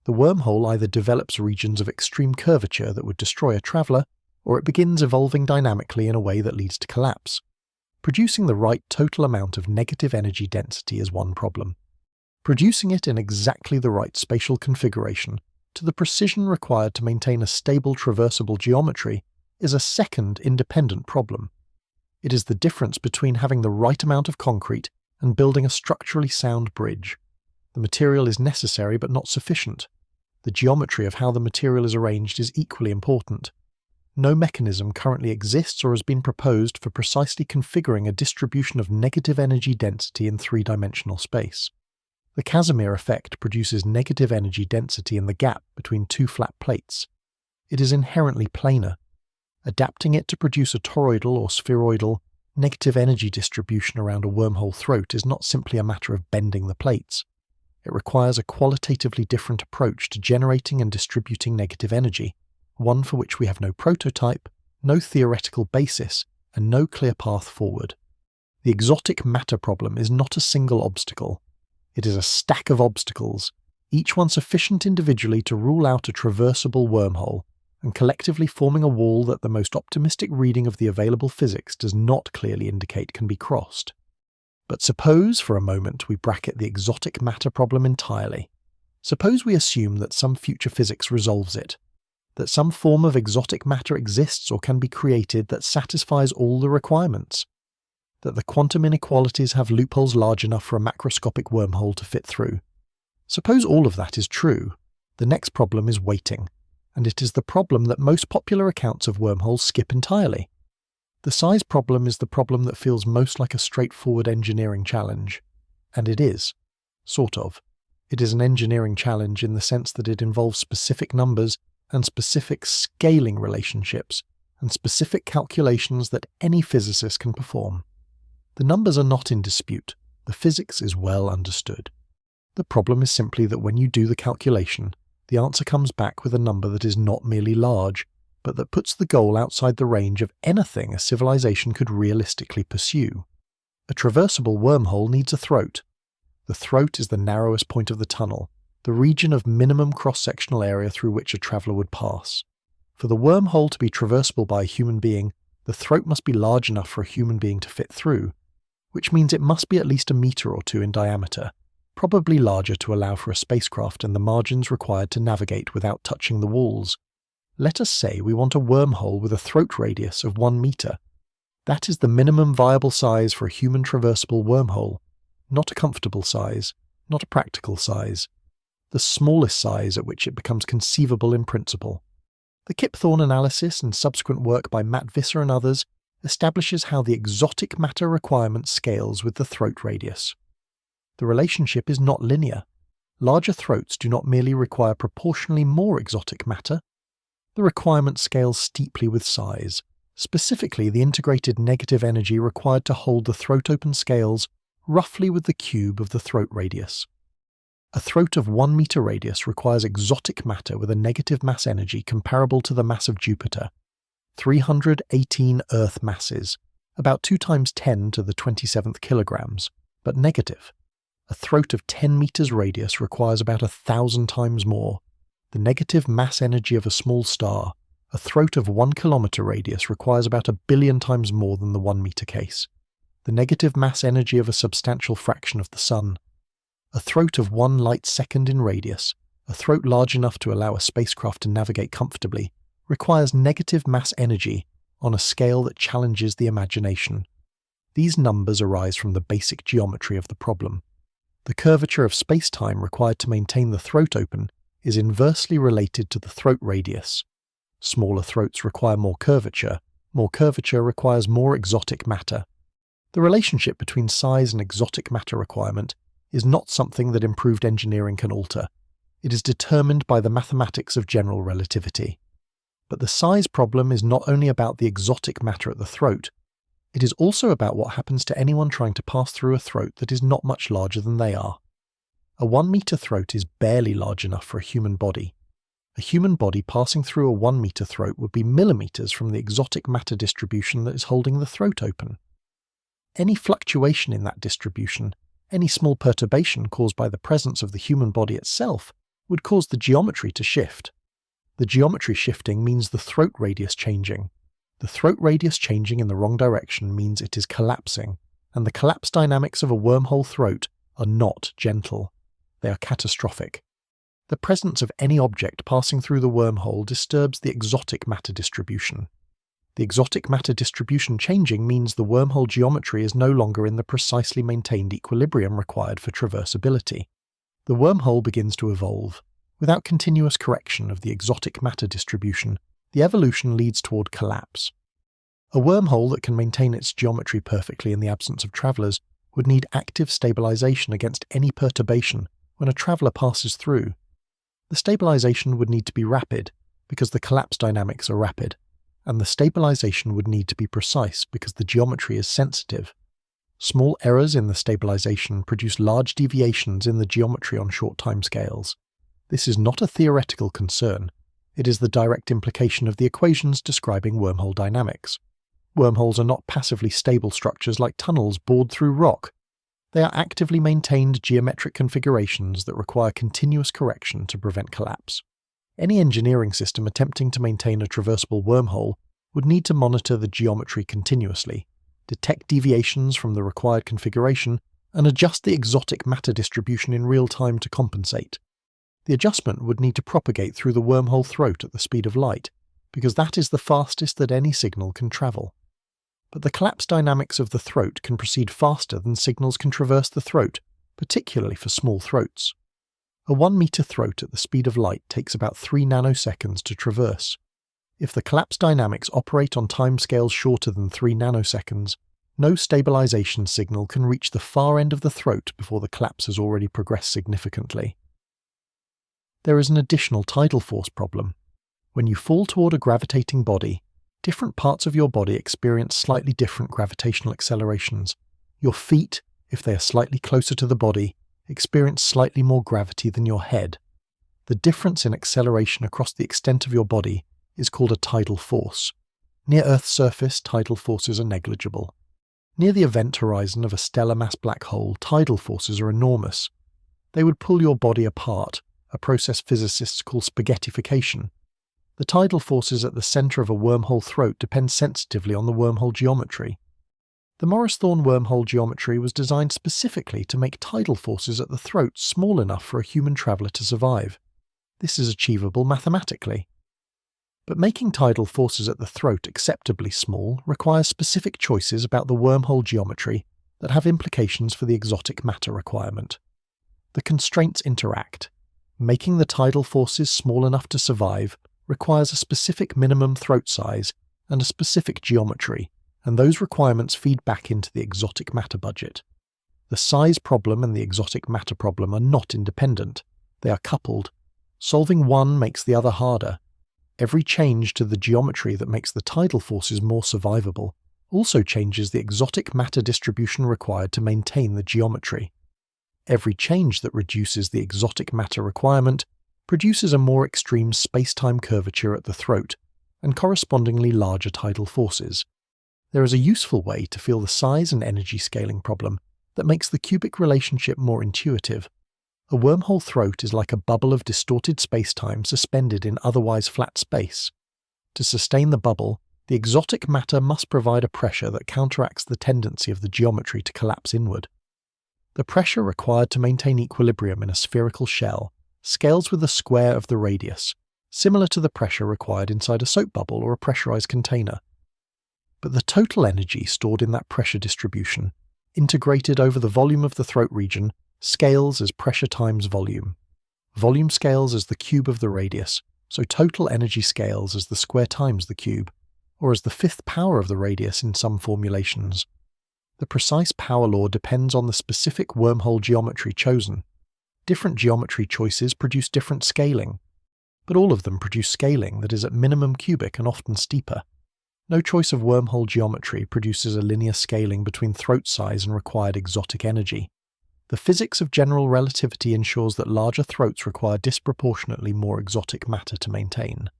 S1: The wormhole either develops regions of extreme curvature that would destroy a traveller, or it begins evolving dynamically in a way that leads to collapse. Producing the right total amount of negative energy density is one problem. Producing it in exactly the right spatial configuration, to the precision required to maintain a stable traversable geometry, is a second independent problem. It is the difference between having the right amount of concrete and building a structurally sound bridge. The material is necessary but not sufficient. The geometry of how the material is arranged is equally important. No mechanism currently exists or has been proposed for precisely configuring a distribution of negative energy density in three-dimensional space. The Casimir effect produces negative energy density in the gap between two flat plates. It is inherently planar. Adapting it to produce a toroidal or spheroidal negative energy distribution around a wormhole throat is not simply a matter of bending the plates. It requires a qualitatively different approach to generating and distributing negative energy, one for which we have no prototype, no theoretical basis, and no clear path forward. The exotic matter problem is not a single obstacle. It is a stack of obstacles, each one sufficient individually to rule out a traversable wormhole, and collectively forming a wall that the most optimistic reading of the available physics does not clearly indicate can be crossed. But suppose for a moment we bracket the exotic matter problem entirely. Suppose we assume that some future physics resolves it, that some form of exotic matter exists or can be created that satisfies all the requirements, that the quantum inequalities have loopholes large enough for a macroscopic wormhole to fit through. Suppose all of that is true. The next problem is weighting, and it is the problem that most popular accounts of wormholes skip entirely. The size problem is the problem that feels most like a straightforward engineering challenge, and it is, sort of. It is an engineering challenge in the sense that it involves specific numbers and specific scaling relationships, and specific calculations that any physicist can perform. The numbers are not in dispute, the physics is well understood. The problem is simply that when you do the calculation, the answer comes back with a number that is not merely large, but that puts the goal outside the range of anything a civilization could realistically pursue. A traversable wormhole needs a throat. The throat is the narrowest point of the tunnel, the region of minimum cross-sectional area through which a traveller would pass. For the wormhole to be traversable by a human being, the throat must be large enough for a human being to fit through, which means it must be at least a metre or two in diameter, probably larger to allow for a spacecraft and the margins required to navigate without touching the walls. Let us say we want a wormhole with a throat radius of 1 metre. That is the minimum viable size for a human traversable wormhole, not a comfortable size, not a practical size, the smallest size at which it becomes conceivable in principle. The Kipthorne analysis and subsequent work by Matt Visser and others establishes how the exotic matter requirement scales with the throat radius. The relationship is not linear. Larger throats do not merely require proportionally more exotic matter. The requirement scales steeply with size. Specifically, the integrated negative energy required to hold the throat open scales roughly with the cube of the throat radius. A throat of 1 metre radius requires exotic matter with a negative mass energy comparable to the mass of Jupiter, 318 Earth masses, about 2 times 10 to the 27th kilograms, but negative. A throat of 10 metres radius requires about 1,000 times more. The negative mass energy of a small star, a throat of 1 kilometre radius requires about 1 billion times more than the 1 metre case. The negative mass energy of a substantial fraction of the Sun. A throat of 1 light second in radius, a throat large enough to allow a spacecraft to navigate comfortably, requires negative mass energy on a scale that challenges the imagination. These numbers arise from the basic geometry of the problem. The curvature of space-time required to maintain the throat open is inversely related to the throat radius. Smaller throats require more curvature requires more exotic matter. The relationship between size and exotic matter requirement is not something that improved engineering can alter. It is determined by the mathematics of general relativity. But the size problem is not only about the exotic matter at the throat, it is also about what happens to anyone trying to pass through a throat that is not much larger than they are. A 1 metre throat is barely large enough for a human body. A human body passing through a 1 metre throat would be millimetres from the exotic matter distribution that is holding the throat open. Any fluctuation in that distribution, any small perturbation caused by the presence of the human body itself, would cause the geometry to shift. The geometry shifting means the throat radius changing. The throat radius changing in the wrong direction means it is collapsing, and the collapse dynamics of a wormhole throat are not gentle. They are catastrophic. The presence of any object passing through the wormhole disturbs the exotic matter distribution. The exotic matter distribution changing means the wormhole geometry is no longer in the precisely maintained equilibrium required for traversability. The wormhole begins to evolve. Without continuous correction of the exotic matter distribution, the evolution leads toward collapse. A wormhole that can maintain its geometry perfectly in the absence of travellers would need active stabilization against any perturbation when a traveller passes through. The stabilization would need to be rapid, because the collapse dynamics are rapid, and the stabilization would need to be precise because the geometry is sensitive. Small errors in the stabilization produce large deviations in the geometry on short timescales. This is not a theoretical concern. It is the direct implication of the equations describing wormhole dynamics. Wormholes are not passively stable structures like tunnels bored through rock. They are actively maintained geometric configurations that require continuous correction to prevent collapse. Any engineering system attempting to maintain a traversable wormhole would need to monitor the geometry continuously, detect deviations from the required configuration, and adjust the exotic matter distribution in real time to compensate. The adjustment would need to propagate through the wormhole throat at the speed of light, because that is the fastest that any signal can travel. But the collapse dynamics of the throat can proceed faster than signals can traverse the throat, particularly for small throats. A 1 metre throat at the speed of light takes about 3 nanoseconds to traverse. If the collapse dynamics operate on timescales shorter than 3 nanoseconds, no stabilization signal can reach the far end of the throat before the collapse has already progressed significantly. There is an additional tidal force problem. When you fall toward a gravitating body, Different parts of your body experience slightly different gravitational accelerations. Your feet, if they are slightly closer to the body, experience slightly more gravity than your head. The difference in acceleration across the extent of your body is called a tidal force. Near Earth's surface, tidal forces are negligible. Near the event horizon of a stellar mass black hole, tidal forces are enormous. They would pull your body apart, a process physicists call spaghettification. The tidal forces at the centre of a wormhole throat depend sensitively on the wormhole geometry. The Morris-Thorne wormhole geometry was designed specifically to make tidal forces at the throat small enough for a human traveller to survive. This is achievable mathematically. But making tidal forces at the throat acceptably small requires specific choices about the wormhole geometry that have implications for the exotic matter requirement. The constraints interact. Making the tidal forces small enough to survive requires a specific minimum throat size and a specific geometry, and those requirements feed back into the exotic matter budget. The size problem and the exotic matter problem are not independent. They are coupled. Solving one makes the other harder. Every change to the geometry that makes the tidal forces more survivable also changes the exotic matter distribution required to maintain the geometry. Every change that reduces the exotic matter requirement produces a more extreme space-time curvature at the throat and correspondingly larger tidal forces. There is a useful way to feel the size and energy scaling problem that makes the cubic relationship more intuitive. A wormhole throat is like a bubble of distorted space-time suspended in otherwise flat space. To sustain the bubble, the exotic matter must provide a pressure that counteracts the tendency of the geometry to collapse inward. The pressure required to maintain equilibrium in a spherical shell scales with the square of the radius, similar to the pressure required inside a soap bubble or a pressurized container. But the total energy stored in that pressure distribution, integrated over the volume of the throat region, scales as pressure times volume. Volume scales as the cube of the radius, so total energy scales as the square times the cube, or as the fifth power of the radius in some formulations. The precise power law depends on the specific wormhole geometry chosen. Different geometry choices produce different scaling, but all of them produce scaling that is at minimum cubic and often steeper. No choice of wormhole geometry produces a linear scaling between throat size and required exotic energy. The physics of general relativity ensures that larger throats require disproportionately more exotic matter to maintain.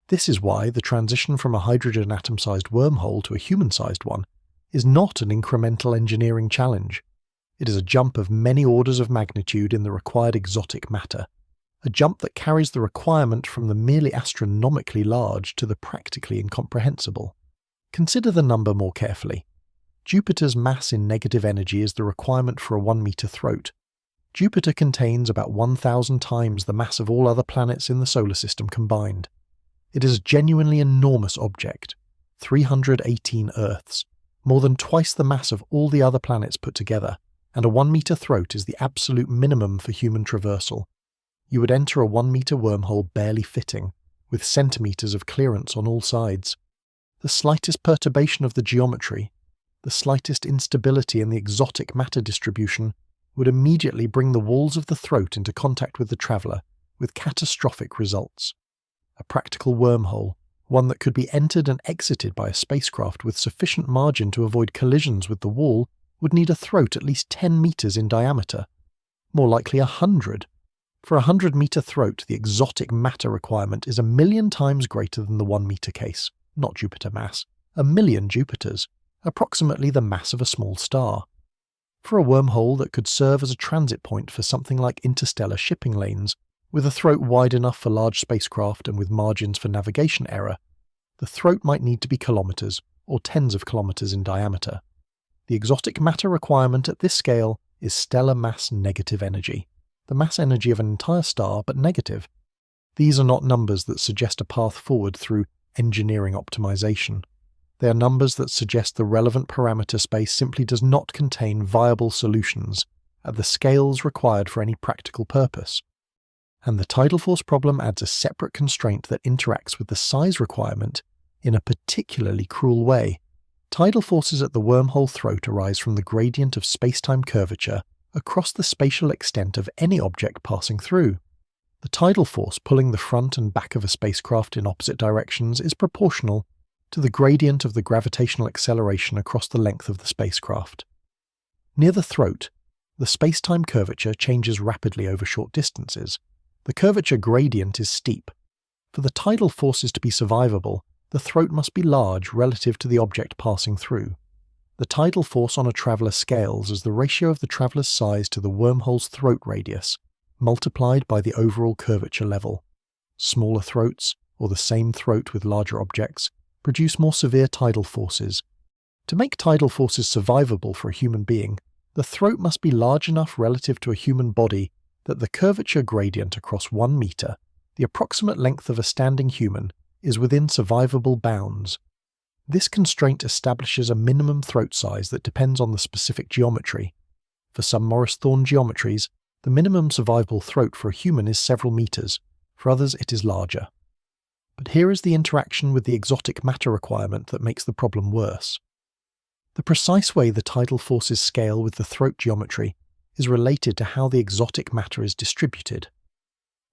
S1: This is why the transition from a hydrogen atom-sized wormhole to a human-sized one is not an incremental engineering challenge. It is a jump of many orders of magnitude in the required exotic matter, a jump that carries the requirement from the merely astronomically large to the practically incomprehensible. Consider the number more carefully. Jupiter's mass in negative energy is the requirement for a 1-meter throat. Jupiter contains about 1,000 times the mass of all other planets in the solar system combined. It is a genuinely enormous object, 318 Earths, more than twice the mass of all the other planets put together, and a 1-meter throat is the absolute minimum for human traversal. You would enter a 1-meter wormhole barely fitting, with centimeters of clearance on all sides. The slightest perturbation of the geometry, the slightest instability in the exotic matter distribution, would immediately bring the walls of the throat into contact with the traveller, with catastrophic results. A practical wormhole, one that could be entered and exited by a spacecraft with sufficient margin to avoid collisions with the wall, would need a throat at least 10 meters in diameter. More likely 100. For a 100-meter throat, the exotic matter requirement is 1,000,000 times greater than the 1-meter case, not Jupiter mass, 1,000,000 Jupiters, approximately the mass of a small star. For a wormhole that could serve as a transit point for something like interstellar shipping lanes, with a throat wide enough for large spacecraft and with margins for navigation error, the throat might need to be kilometers, or tens of kilometers in diameter. The exotic matter requirement at this scale is stellar mass negative energy, the mass energy of an entire star but negative. These are not numbers that suggest a path forward through engineering optimization. They are numbers that suggest the relevant parameter space simply does not contain viable solutions at the scales required for any practical purpose. And the tidal force problem adds a separate constraint that interacts with the size requirement in a particularly cruel way. Tidal forces at the wormhole throat arise from the gradient of spacetime curvature across the spatial extent of any object passing through. The tidal force pulling the front and back of a spacecraft in opposite directions is proportional to the gradient of the gravitational acceleration across the length of the spacecraft. Near the throat, the space-time curvature changes rapidly over short distances. The curvature gradient is steep. For the tidal forces to be survivable, the throat must be large relative to the object passing through. The tidal force on a traveller scales as the ratio of the traveller's size to the wormhole's throat radius, multiplied by the overall curvature level. Smaller throats, or the same throat with larger objects, produce more severe tidal forces. To make tidal forces survivable for a human being, the throat must be large enough relative to a human body that the curvature gradient across 1 meter, the approximate length of a standing human, is within survivable bounds. This constraint establishes a minimum throat size that depends on the specific geometry. For some Morris-Thorne geometries, the minimum survivable throat for a human is several meters, for others it is larger. But here is the interaction with the exotic matter requirement that makes the problem worse. The precise way the tidal forces scale with the throat geometry is related to how the exotic matter is distributed.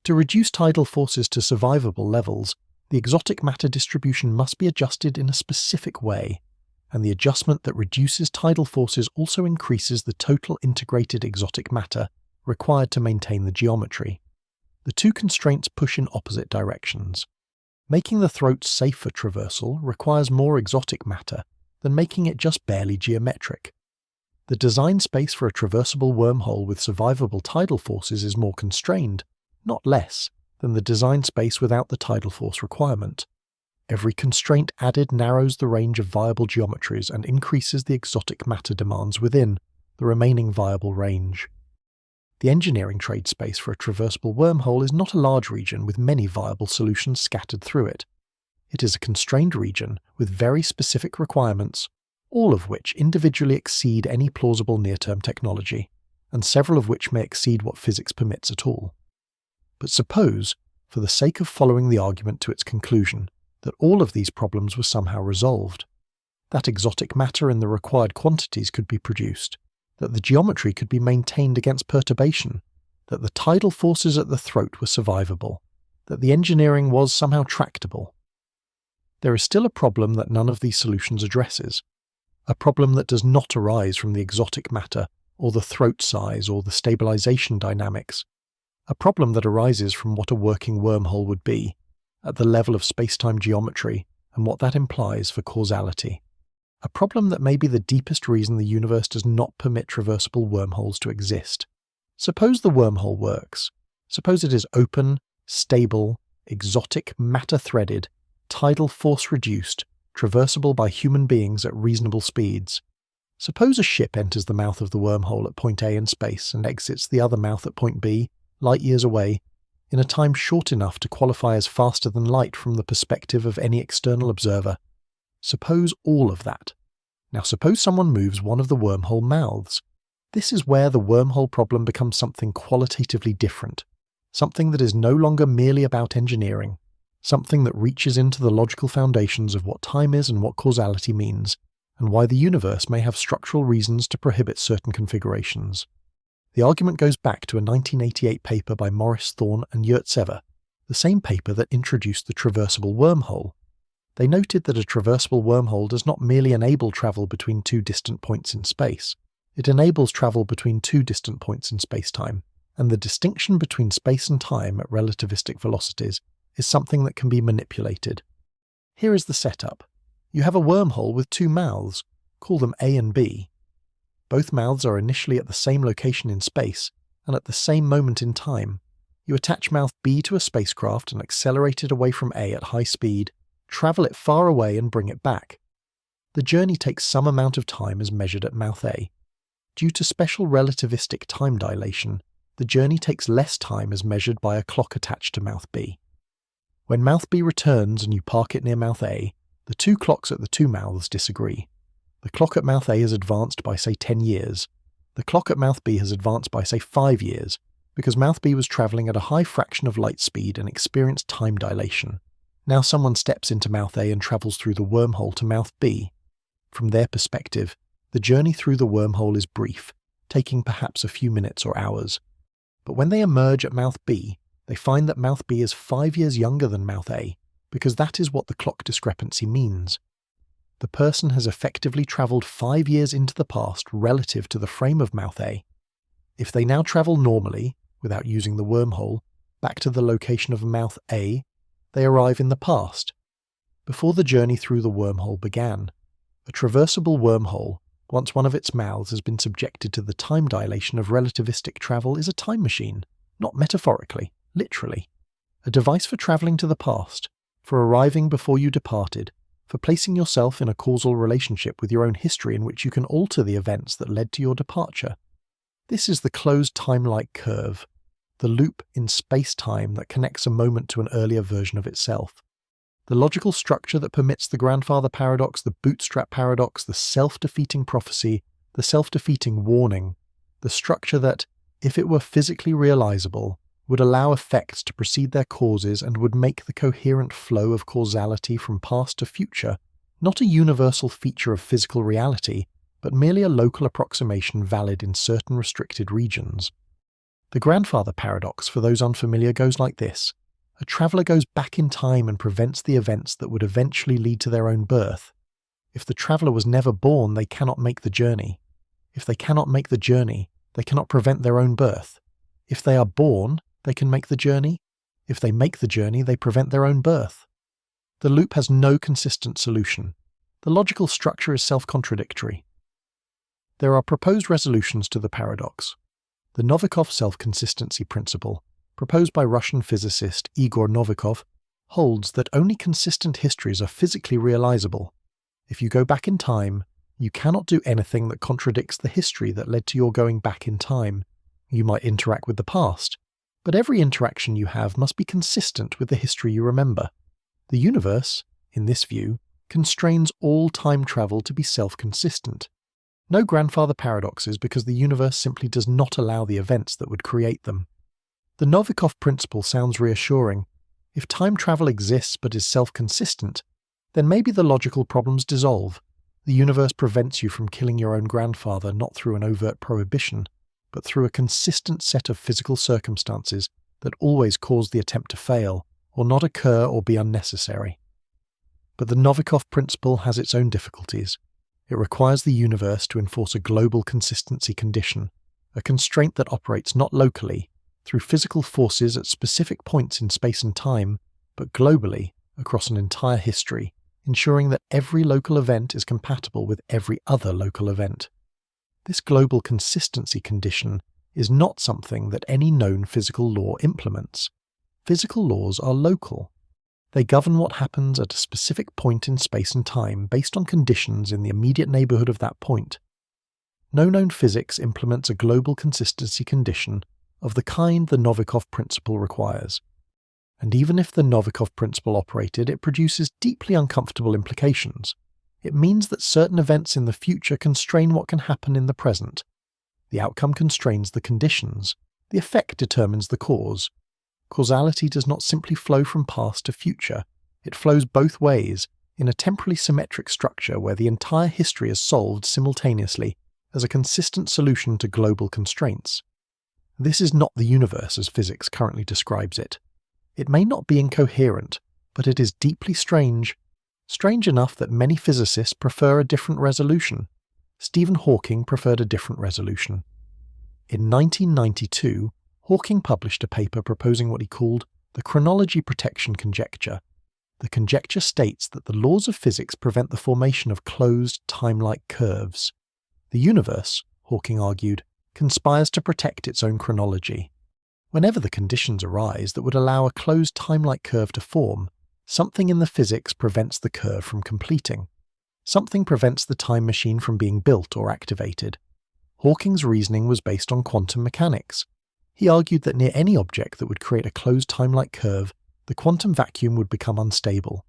S1: To reduce tidal forces to survivable levels, the exotic matter distribution must be adjusted in a specific way, and the adjustment that reduces tidal forces also increases the total integrated exotic matter required to maintain the geometry. The two constraints push in opposite directions. Making the throat safe for traversal requires more exotic matter than making it just barely geometric. The design space for a traversable wormhole with survivable tidal forces is more constrained, not less, than the design space without the tidal force requirement. Every constraint added narrows the range of viable geometries and increases the exotic matter demands within the remaining viable range. The engineering trade space for a traversable wormhole is not a large region with many viable solutions scattered through it. It is a constrained region with very specific requirements, all of which individually exceed any plausible near-term technology, and several of which may exceed what physics permits at all. But suppose, for the sake of following the argument to its conclusion, that all of these problems were somehow resolved, that exotic matter in the required quantities could be produced, that the geometry could be maintained against perturbation, that the tidal forces at the throat were survivable, that the engineering was somehow tractable. There is still a problem that none of these solutions addresses, a problem that does not arise from the exotic matter, or the throat size, or the stabilization dynamics, a problem that arises from what a working wormhole would be, at the level of space-time geometry, and what that implies for causality. A problem that may be the deepest reason the universe does not permit traversable wormholes to exist. Suppose the wormhole works. Suppose it is open, stable, exotic, matter-threaded, tidal force-reduced, traversable by human beings at reasonable speeds. Suppose a ship enters the mouth of the wormhole at point A in space and exits the other mouth at point B, light years away, in a time short enough to qualify as faster than light from the perspective of any external observer. Suppose all of that. Now suppose someone moves one of the wormhole mouths. This is where the wormhole problem becomes something qualitatively different, something that is no longer merely about engineering, something that reaches into the logical foundations of what time is and what causality means, and why the universe may have structural reasons to prohibit certain configurations. The argument goes back to a 1988 paper by Morris-Thorne and Yurtsever, the same paper that introduced the traversable wormhole. They noted that a traversable wormhole does not merely enable travel between two distant points in space, it enables travel between two distant points in space-time, and the distinction between space and time at relativistic velocities is something that can be manipulated. Here is the setup. You have a wormhole with two mouths, call them A and B. Both mouths are initially at the same location in space, and at the same moment in time. You attach mouth B to a spacecraft and accelerate it away from A at high speed, travel it far away and bring it back. The journey takes some amount of time as measured at mouth A. Due to special relativistic time dilation, the journey takes less time as measured by a clock attached to mouth B. When mouth B returns and you park it near mouth A, the two clocks at the two mouths disagree. The clock at mouth A has advanced by, say, 10 years. The clock at mouth B has advanced by, say, 5 years, because mouth B was travelling at a high fraction of light speed and experienced time dilation. Now someone steps into mouth A and travels through the wormhole to mouth B. From their perspective, the journey through the wormhole is brief, taking perhaps a few minutes or hours. But when they emerge at mouth B, they find that mouth B is 5 years younger than mouth A, because that is what the clock discrepancy means. the person has effectively travelled 5 years into the past relative to the frame of mouth A. If they now travel normally, without using the wormhole, back to the location of mouth A, they arrive in the past, before the journey through the wormhole began. A traversable wormhole, once one of its mouths has been subjected to the time dilation of relativistic travel, is a time machine, not metaphorically, literally. A device for travelling to the past, for arriving before you departed, for placing yourself in a causal relationship with your own history in which you can alter the events that led to your departure. This is the closed time-like curve, the loop in space-time that connects a moment to an earlier version of itself. The logical structure that permits the grandfather paradox, the bootstrap paradox, the self-defeating prophecy, the self-defeating warning, the structure that, if it were physically realizable, would allow effects to precede their causes and would make the coherent flow of causality from past to future not a universal feature of physical reality, but merely a local approximation valid in certain restricted regions. The grandfather paradox, for those unfamiliar, goes like this. A traveller goes back in time and prevents the events that would eventually lead to their own birth. If the traveller was never born, they cannot make the journey. If they cannot make the journey, they cannot prevent their own birth. If they are born, they can make the journey. If they make the journey, they prevent their own birth. The loop has no consistent solution. The logical structure is self-contradictory. There are proposed resolutions to the paradox. The Novikov self-consistency principle, proposed by Russian physicist Igor Novikov, holds that only consistent histories are physically realizable. If you go back in time, you cannot do anything that contradicts the history that led to your going back in time. You might interact with the past, but every interaction you have must be consistent with the history you remember. The universe, in this view, constrains all time travel to be self-consistent. No grandfather paradoxes because the universe simply does not allow the events that would create them. The Novikov principle sounds reassuring. If time travel exists but is self-consistent, then maybe the logical problems dissolve. The universe prevents you from killing your own grandfather not through an overt prohibition, but through a consistent set of physical circumstances that always cause the attempt to fail, or not occur or be unnecessary. But the Novikov principle has its own difficulties. It requires the universe to enforce a global consistency condition, a constraint that operates not locally, through physical forces at specific points in space and time, but globally, across an entire history, ensuring that every local event is compatible with every other local event. This global consistency condition is not something that any known physical law implements. Physical laws are local. They govern what happens at a specific point in space and time based on conditions in the immediate neighbourhood of that point. No known physics implements a global consistency condition of the kind the Novikov principle requires. And even if the Novikov principle operated, it produces deeply uncomfortable implications. It means that certain events in the future constrain what can happen in the present. The outcome constrains the conditions. The effect determines the cause. Causality does not simply flow from past to future. It flows both ways, in a temporally symmetric structure where the entire history is solved simultaneously as a consistent solution to global constraints. This is not the universe as physics currently describes it. It may not be incoherent, but it is deeply strange. Strange enough that many physicists prefer a different resolution. Stephen Hawking preferred a different resolution. In 1992, Hawking published a paper proposing what he called the Chronology Protection Conjecture. The conjecture states that the laws of physics prevent the formation of closed, time-like curves. The universe, Hawking argued, conspires to protect its own chronology. Whenever the conditions arise that would allow a closed time-like curve to form, something in the physics prevents the curve from completing. Something prevents the time machine from being built or activated. Hawking's reasoning was based on quantum mechanics. He argued that near any object that would create a closed time-like curve, the quantum vacuum would become unstable.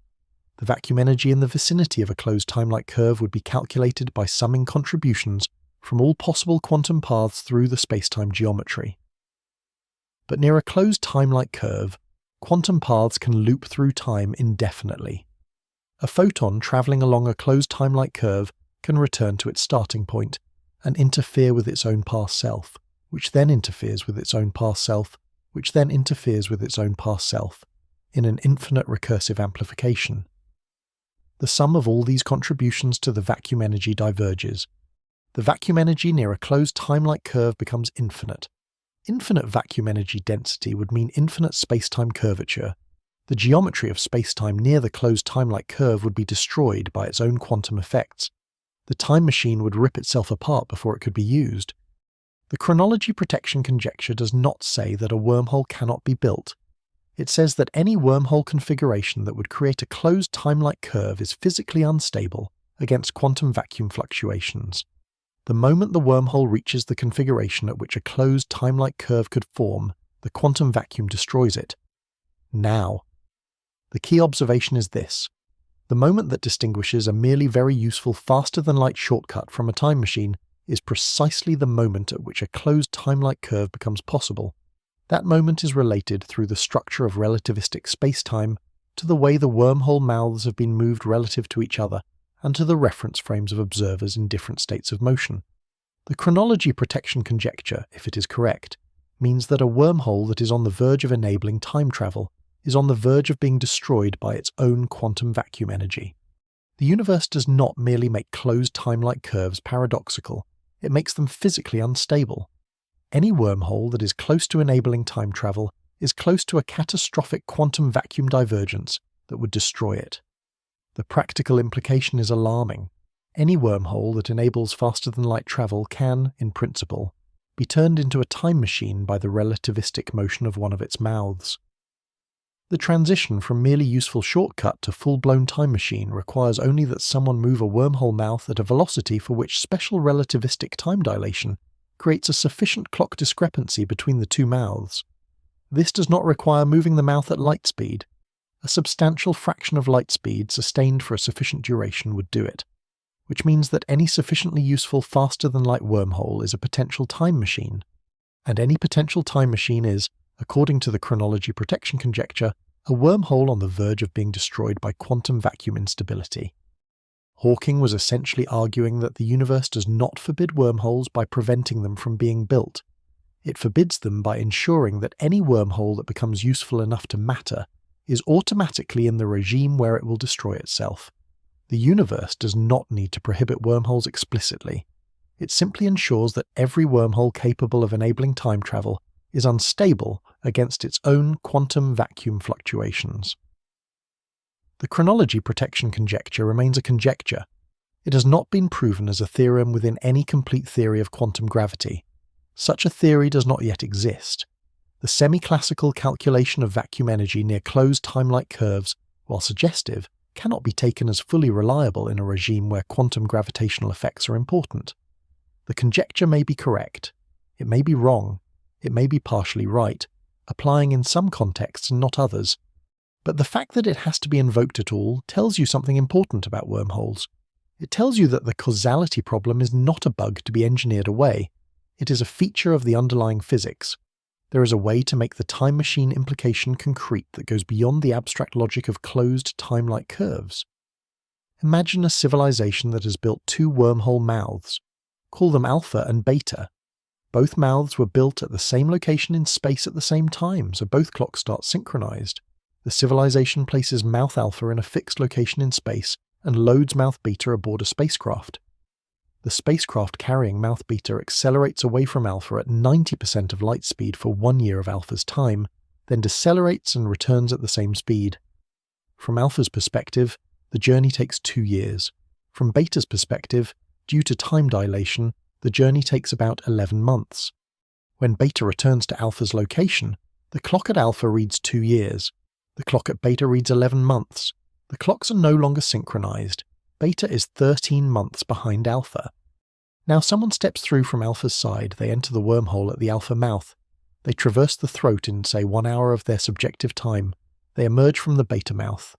S1: The vacuum energy in the vicinity of a closed time-like curve would be calculated by summing contributions from all possible quantum paths through the spacetime geometry. But near a closed time-like curve, quantum paths can loop through time indefinitely. A photon travelling along a closed time-like curve can return to its starting point and interfere with its own past self, which then interferes with its own past self, which then interferes with its own past self, in an infinite recursive amplification. The sum of all these contributions to the vacuum energy diverges. The vacuum energy near a closed time-like curve becomes infinite. Infinite vacuum energy density would mean infinite spacetime curvature. The geometry of spacetime near the closed time-like curve would be destroyed by its own quantum effects. The time machine would rip itself apart before it could be used. The chronology protection conjecture does not say that a wormhole cannot be built. It says that any wormhole configuration that would create a closed time-like curve is physically unstable against quantum vacuum fluctuations. The moment the wormhole reaches the configuration at which a closed time-like curve could form, the quantum vacuum destroys it. Now. The key observation is this. The moment that distinguishes a merely very useful faster-than-light shortcut from a time machine is precisely the moment at which a closed time-like curve becomes possible. That moment is related through the structure of relativistic spacetime to the way the wormhole mouths have been moved relative to each other and to the reference frames of observers in different states of motion. The chronology protection conjecture, if it is correct, means that a wormhole that is on the verge of enabling time travel is on the verge of being destroyed by its own quantum vacuum energy. The universe does not merely make closed time-like curves paradoxical, it makes them physically unstable. Any wormhole that is close to enabling time travel is close to a catastrophic quantum vacuum divergence that would destroy it. The practical implication is alarming. Any wormhole that enables faster-than-light travel can, in principle, be turned into a time machine by the relativistic motion of one of its mouths. The transition from merely useful shortcut to full-blown time machine requires only that someone move a wormhole mouth at a velocity for which special relativistic time dilation creates a sufficient clock discrepancy between the two mouths. This does not require moving the mouth at light speed. A substantial fraction of light speed sustained for a sufficient duration would do it, which means that any sufficiently useful faster-than-light wormhole is a potential time machine, and any potential time machine is, according to the chronology protection conjecture, a wormhole on the verge of being destroyed by quantum vacuum instability. Hawking was essentially arguing that the universe does not forbid wormholes by preventing them from being built. It forbids them by ensuring that any wormhole that becomes useful enough to matter is automatically in the regime where it will destroy itself. The universe does not need to prohibit wormholes explicitly. It simply ensures that every wormhole capable of enabling time travel is unstable against its own quantum vacuum fluctuations. The chronology protection conjecture remains a conjecture. It has not been proven as a theorem within any complete theory of quantum gravity. Such a theory does not yet exist. The semi-classical calculation of vacuum energy near closed time-like curves, while suggestive, cannot be taken as fully reliable in a regime where quantum gravitational effects are important. The conjecture may be correct. It may be wrong. It may be partially right, applying in some contexts and not others. But the fact that it has to be invoked at all tells you something important about wormholes. It tells you that the causality problem is not a bug to be engineered away. It is a feature of the underlying physics. There is a way to make the time machine implication concrete that goes beyond the abstract logic of closed time-like curves. Imagine a civilization that has built two wormhole mouths. Call them alpha and beta. Both mouths were built at the same location in space at the same time, so both clocks start synchronized. The civilization places mouth alpha in a fixed location in space and loads mouth beta aboard a spacecraft. The spacecraft carrying mouth beta accelerates away from alpha at 90% of light speed for 1 year of alpha's time, then decelerates and returns at the same speed. From alpha's perspective, the journey takes 2 years. From beta's perspective, due to time dilation, the journey takes about 11 months. When beta returns to alpha's location, the clock at alpha reads 2 years. The clock at beta reads 11 months. The clocks are no longer synchronized. Beta is 13 months behind alpha. Now someone steps through from alpha's side, they enter the wormhole at the alpha mouth. They traverse the throat in, say, 1 hour of their subjective time. They emerge from the beta mouth.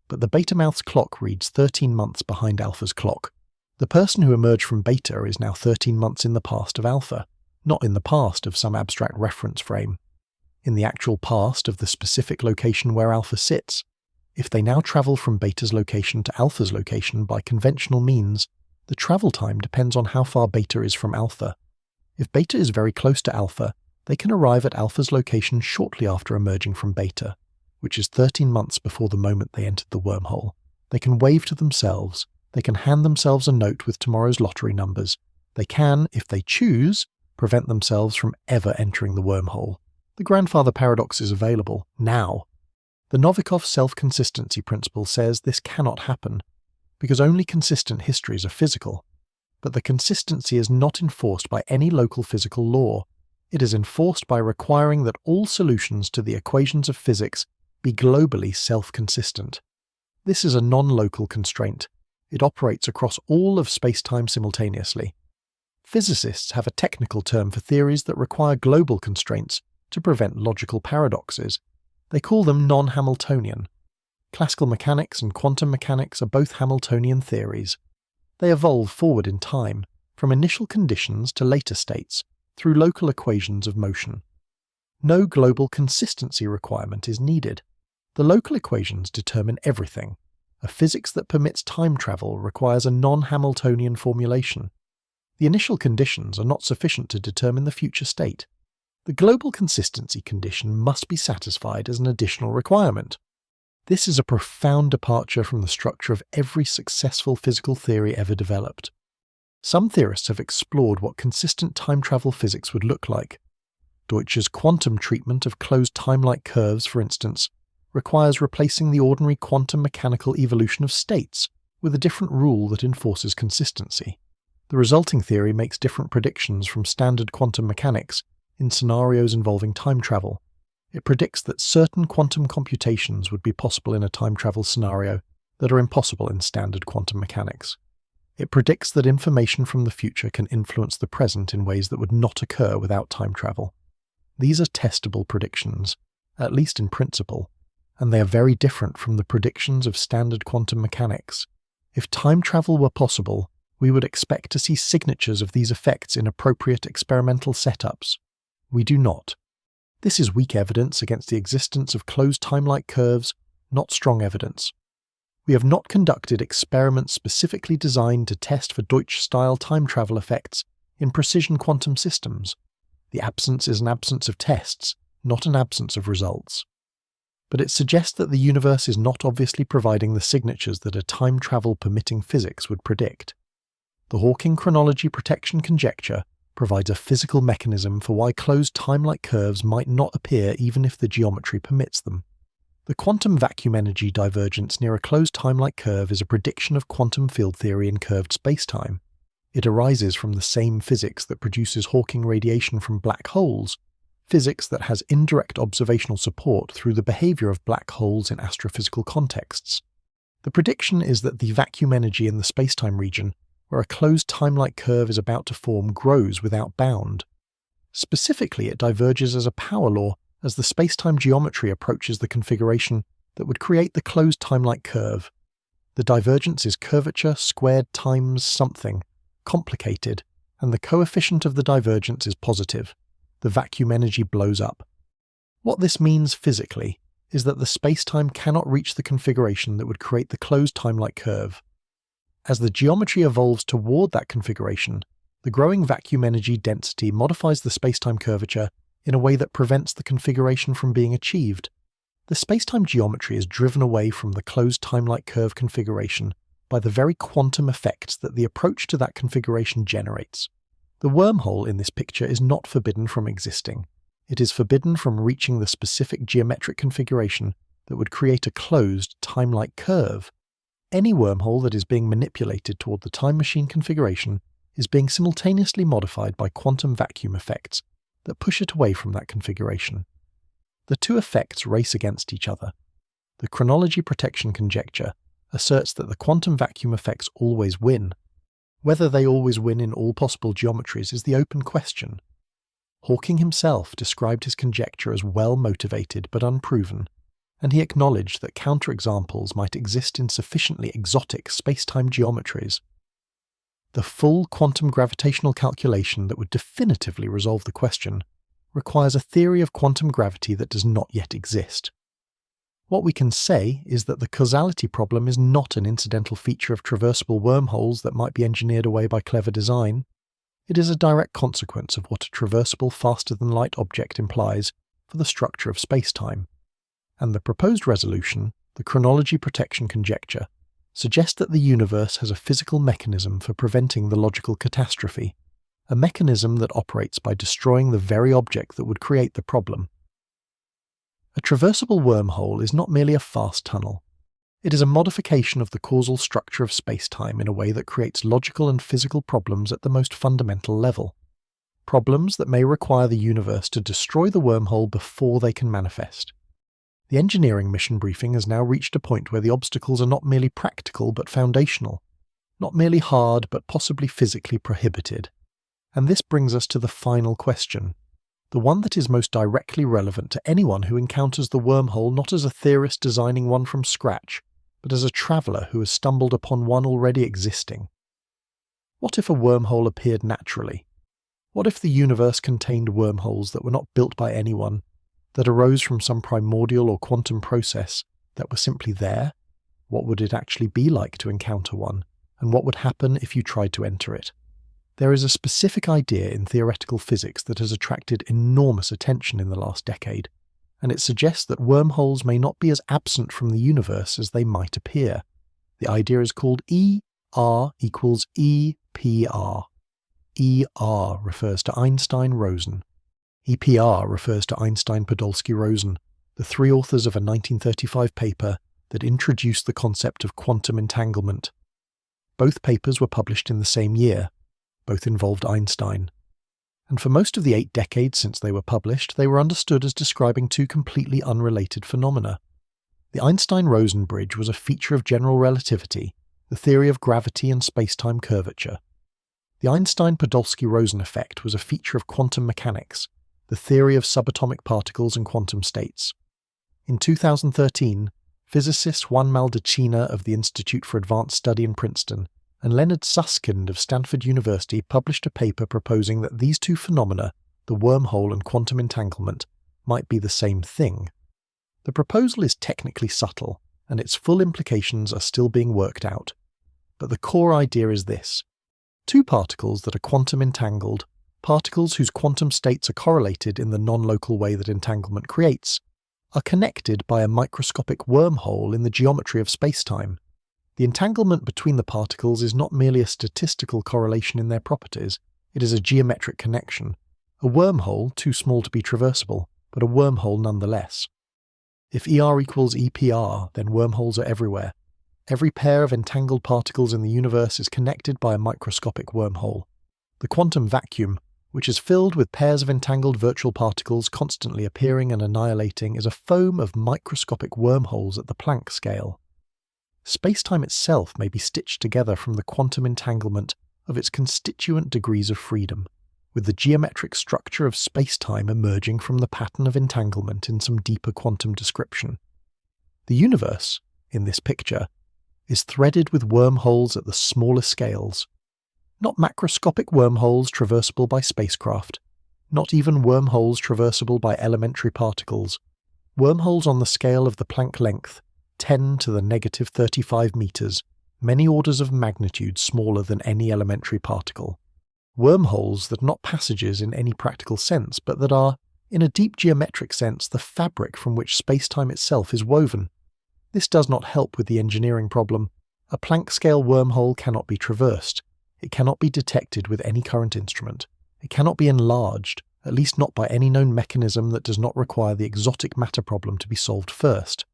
S1: But the beta mouth's clock reads 13 months behind alpha's clock. The person who emerged from beta is now 13 months in the past of alpha, not in the past of some abstract reference frame. In the actual past of the specific location where alpha sits. If they now travel from beta's location to alpha's location by conventional means, the travel time depends on how far beta is from alpha. If beta is very close to alpha, they can arrive at alpha's location shortly after emerging from beta, which is 13 months before the moment they entered the wormhole. They can wave to themselves, they can hand themselves a note with tomorrow's lottery numbers, they can, if they choose, prevent themselves from ever entering the wormhole. The grandfather paradox is available, now. The Novikov self-consistency principle says this cannot happen, because only consistent histories are physical. But the consistency is not enforced by any local physical law. It is enforced by requiring that all solutions to the equations of physics be globally self-consistent. This is a non-local constraint. It operates across all of space-time simultaneously. Physicists have a technical term for theories that require global constraints to prevent logical paradoxes. They call them non-Hamiltonian. Classical mechanics and quantum mechanics are both Hamiltonian theories. They evolve forward in time, from initial conditions to later states, through local equations of motion. No global consistency requirement is needed. The local equations determine everything. A physics that permits time travel requires a non-Hamiltonian formulation. The initial conditions are not sufficient to determine the future state. The global consistency condition must be satisfied as an additional requirement. This is a profound departure from the structure of every successful physical theory ever developed. Some theorists have explored what consistent time travel physics would look like. Deutsch's quantum treatment of closed time-like curves, for instance, requires replacing the ordinary quantum mechanical evolution of states with a different rule that enforces consistency. The resulting theory makes different predictions from standard quantum mechanics in scenarios involving time travel. It predicts that certain quantum computations would be possible in a time travel scenario that are impossible in standard quantum mechanics. It predicts that information from the future can influence the present in ways that would not occur without time travel. These are testable predictions, at least in principle, and they are very different from the predictions of standard quantum mechanics. If time travel were possible, we would expect to see signatures of these effects in appropriate experimental setups. We do not. This is weak evidence against the existence of closed time-like curves, not strong evidence. We have not conducted experiments specifically designed to test for Deutsch-style time travel effects in precision quantum systems. The absence is an absence of tests, not an absence of results. But it suggests that the universe is not obviously providing the signatures that a time travel permitting physics would predict. The Hawking Chronology Protection Conjecture provides a physical mechanism for why closed time-like curves might not appear even if the geometry permits them. The quantum vacuum energy divergence near a closed time-like curve is a prediction of quantum field theory in curved spacetime. It arises from the same physics that produces Hawking radiation from black holes, physics that has indirect observational support through the behavior of black holes in astrophysical contexts. The prediction is that the vacuum energy in the spacetime region where a closed time-like curve is about to form grows without bound. Specifically, it diverges as a power law as the spacetime geometry approaches the configuration that would create the closed time-like curve. The divergence is curvature squared times something, complicated, and the coefficient of the divergence is positive. The vacuum energy blows up. What this means physically is that the spacetime cannot reach the configuration that would create the closed time-like curve. As the geometry evolves toward that configuration, the growing vacuum energy density modifies the spacetime curvature in a way that prevents the configuration from being achieved. The spacetime geometry is driven away from the closed time-like curve configuration by the very quantum effects that the approach to that configuration generates. The wormhole in this picture is not forbidden from existing. It is forbidden from reaching the specific geometric configuration that would create a closed time-like curve. Any wormhole that is being manipulated toward the time machine configuration is being simultaneously modified by quantum vacuum effects that push it away from that configuration. The two effects race against each other. The chronology protection conjecture asserts that the quantum vacuum effects always win. Whether they always win in all possible geometries is the open question. Hawking himself described his conjecture as well-motivated but unproven, and he acknowledged that counterexamples might exist in sufficiently exotic space-time geometries. The full quantum gravitational calculation that would definitively resolve the question requires a theory of quantum gravity that does not yet exist. What we can say is that the causality problem is not an incidental feature of traversable wormholes that might be engineered away by clever design. It is a direct consequence of what a traversable faster-than-light object implies for the structure of space-time. And the proposed resolution, the chronology protection conjecture, suggest that the universe has a physical mechanism for preventing the logical catastrophe, a mechanism that operates by destroying the very object that would create the problem. A traversable wormhole is not merely a fast tunnel. It is a modification of the causal structure of space-time in a way that creates logical and physical problems at the most fundamental level. Problems that may require the universe to destroy the wormhole before they can manifest. The engineering mission briefing has now reached a point where the obstacles are not merely practical but foundational, not merely hard but possibly physically prohibited. And this brings us to the final question, the one that is most directly relevant to anyone who encounters the wormhole not as a theorist designing one from scratch, but as a traveller who has stumbled upon one already existing. What if a wormhole appeared naturally? What if the universe contained wormholes that were not built by anyone, that arose from some primordial or quantum process, that were simply there? What would it actually be like to encounter one, and what would happen if you tried to enter it? There is a specific idea in theoretical physics that has attracted enormous attention in the last decade, and it suggests that wormholes may not be as absent from the universe as they might appear. The idea is called ER equals EPR. ER refers to Einstein-Rosen. EPR refers to Einstein-Podolsky-Rosen, the three authors of a 1935 paper that introduced the concept of quantum entanglement. Both papers were published in the same year. Both involved Einstein. And for most of the 8 decades since they were published, they were understood as describing two completely unrelated phenomena. The Einstein-Rosen bridge was a feature of general relativity, the theory of gravity and space-time curvature. The Einstein-Podolsky-Rosen effect was a feature of quantum mechanics, the theory of subatomic particles and quantum states. In 2013, physicists Juan Maldacena of the Institute for Advanced Study in Princeton and Leonard Susskind of Stanford University published a paper proposing that these two phenomena, the wormhole and quantum entanglement, might be the same thing. The proposal is technically subtle, and its full implications are still being worked out. But the core idea is this. Two particles that are quantum entangled, particles whose quantum states are correlated in the non-local way that entanglement creates, are connected by a microscopic wormhole in the geometry of spacetime. The entanglement between the particles is not merely a statistical correlation in their properties, it is a geometric connection. A wormhole too small to be traversable, but a wormhole nonetheless. If ER equals EPR, then wormholes are everywhere. Every pair of entangled particles in the universe is connected by a microscopic wormhole. The quantum vacuum, which is filled with pairs of entangled virtual particles constantly appearing and annihilating, is a foam of microscopic wormholes at the Planck scale. Spacetime itself may be stitched together from the quantum entanglement of its constituent degrees of freedom, with the geometric structure of spacetime emerging from the pattern of entanglement in some deeper quantum description. The universe, in this picture, is threaded with wormholes at the smallest scales. Not macroscopic wormholes traversable by spacecraft, not even wormholes traversable by elementary particles. Wormholes on the scale of the Planck length, 10 to the negative 35 meters, many orders of magnitude smaller than any elementary particle. Wormholes that are not passages in any practical sense, but that are, in a deep geometric sense, the fabric from which spacetime itself is woven. This does not help with the engineering problem. A Planck-scale wormhole cannot be traversed. It cannot be detected with any current instrument. It cannot be enlarged, at least not by any known mechanism that does not require the exotic matter problem to be solved first.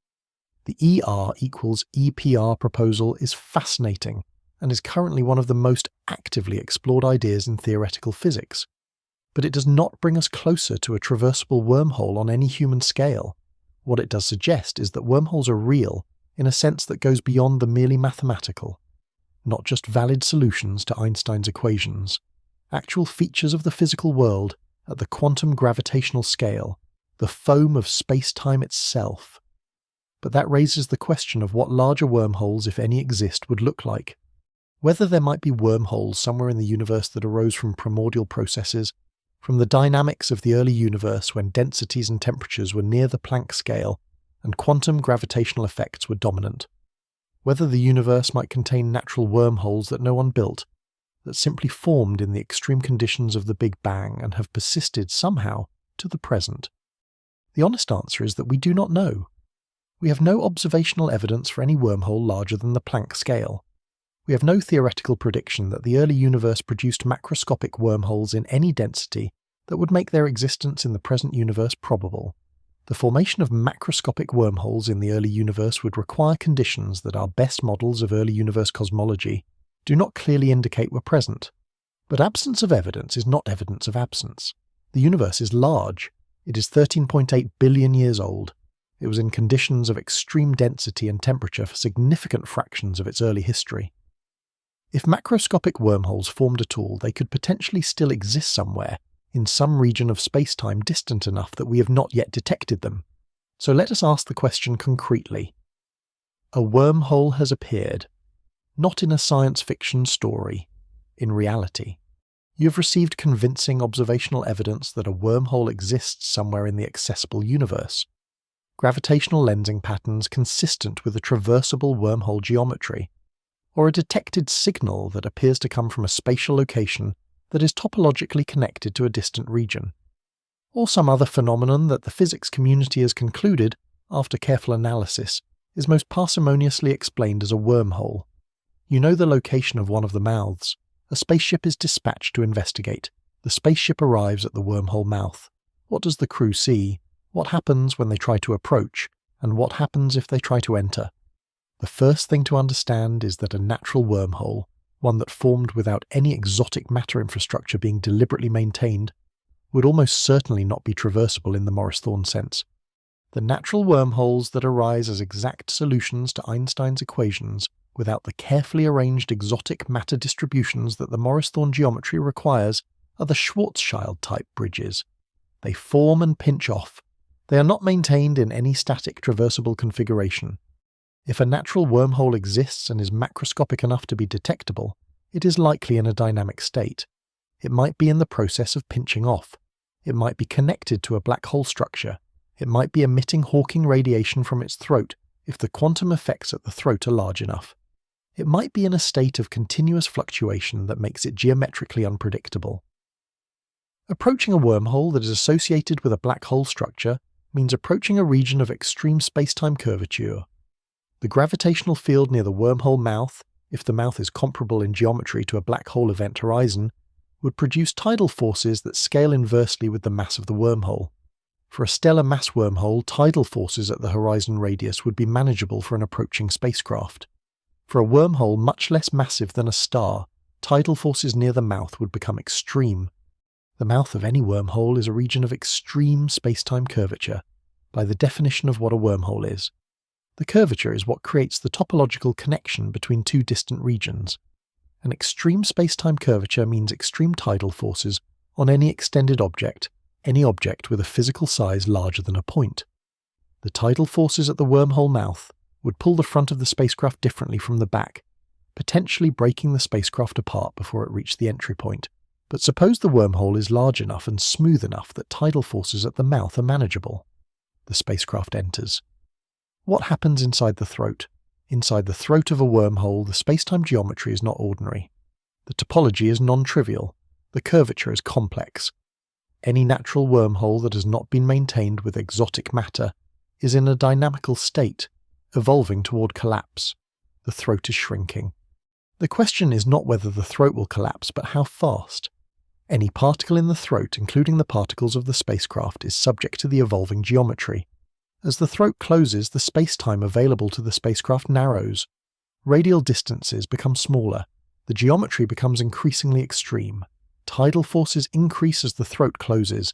S1: The ER equals EPR proposal is fascinating and is currently one of the most actively explored ideas in theoretical physics. But it does not bring us closer to a traversable wormhole on any human scale. What it does suggest is that wormholes are real in a sense that goes beyond the merely mathematical, not just valid solutions to Einstein's equations, actual features of the physical world at the quantum gravitational scale, the foam of space-time itself. But that raises the question of what larger wormholes, if any exist, would look like. Whether there might be wormholes somewhere in the universe that arose from primordial processes, from the dynamics of the early universe when densities and temperatures were near the Planck scale and quantum gravitational effects were dominant. Whether the universe might contain natural wormholes that no one built, that simply formed in the extreme conditions of the Big Bang and have persisted somehow to the present. The honest answer is that we do not know. We have no observational evidence for any wormhole larger than the Planck scale. We have no theoretical prediction that the early universe produced macroscopic wormholes in any density that would make their existence in the present universe probable. The formation of macroscopic wormholes in the early universe would require conditions that our best models of early universe cosmology do not clearly indicate were present. But absence of evidence is not evidence of absence. The universe is large. It is 13.8 billion years old. It was in conditions of extreme density and temperature for significant fractions of its early history. If macroscopic wormholes formed at all, they could potentially still exist somewhere, in some region of space-time distant enough that we have not yet detected them. So let us ask the question concretely. A wormhole has appeared, not in a science fiction story, in reality. You have received convincing observational evidence that a wormhole exists somewhere in the accessible universe. Gravitational lensing patterns consistent with a traversable wormhole geometry, or a detected signal that appears to come from a spatial location that is topologically connected to a distant region, or some other phenomenon that the physics community has concluded, after careful analysis, is most parsimoniously explained as a wormhole. You know the location of one of the mouths. A spaceship is dispatched to investigate. The spaceship arrives at the wormhole mouth. What does the crew see? What happens when they try to approach? And what happens if they try to enter? The first thing to understand is that a natural wormhole, one that formed without any exotic matter infrastructure being deliberately maintained, would almost certainly not be traversable in the Morris Thorne sense. The natural wormholes that arise as exact solutions to Einstein's equations without the carefully arranged exotic matter distributions that the Morris Thorne geometry requires are the Schwarzschild-type bridges. They form and pinch off. They are not maintained in any static traversable configuration. If a natural wormhole exists and is macroscopic enough to be detectable, it is likely in a dynamic state. It might be in the process of pinching off. It might be connected to a black hole structure. It might be emitting Hawking radiation from its throat if the quantum effects at the throat are large enough. It might be in a state of continuous fluctuation that makes it geometrically unpredictable. Approaching a wormhole that is associated with a black hole structure means approaching a region of extreme space-time curvature. The gravitational field near the wormhole mouth, if the mouth is comparable in geometry to a black hole event horizon, would produce tidal forces that scale inversely with the mass of the wormhole. For a stellar mass wormhole, tidal forces at the horizon radius would be manageable for an approaching spacecraft. For a wormhole much less massive than a star, tidal forces near the mouth would become extreme. The mouth of any wormhole is a region of extreme space-time curvature, by the definition of what a wormhole is. The curvature is what creates the topological connection between two distant regions. An extreme space-time curvature means extreme tidal forces on any extended object, any object with a physical size larger than a point. The tidal forces at the wormhole mouth would pull the front of the spacecraft differently from the back, potentially breaking the spacecraft apart before it reached the entry point. But suppose the wormhole is large enough and smooth enough that tidal forces at the mouth are manageable. The spacecraft enters. What happens inside the throat? Inside the throat of a wormhole, the space-time geometry is not ordinary. The topology is non-trivial. The curvature is complex. Any natural wormhole that has not been maintained with exotic matter is in a dynamical state, evolving toward collapse. The throat is shrinking. The question is not whether the throat will collapse, but how fast. Any particle in the throat, including the particles of the spacecraft, is subject to the evolving geometry. As the throat closes, the space-time available to the spacecraft narrows. Radial distances become smaller. The geometry becomes increasingly extreme. Tidal forces increase as the throat closes.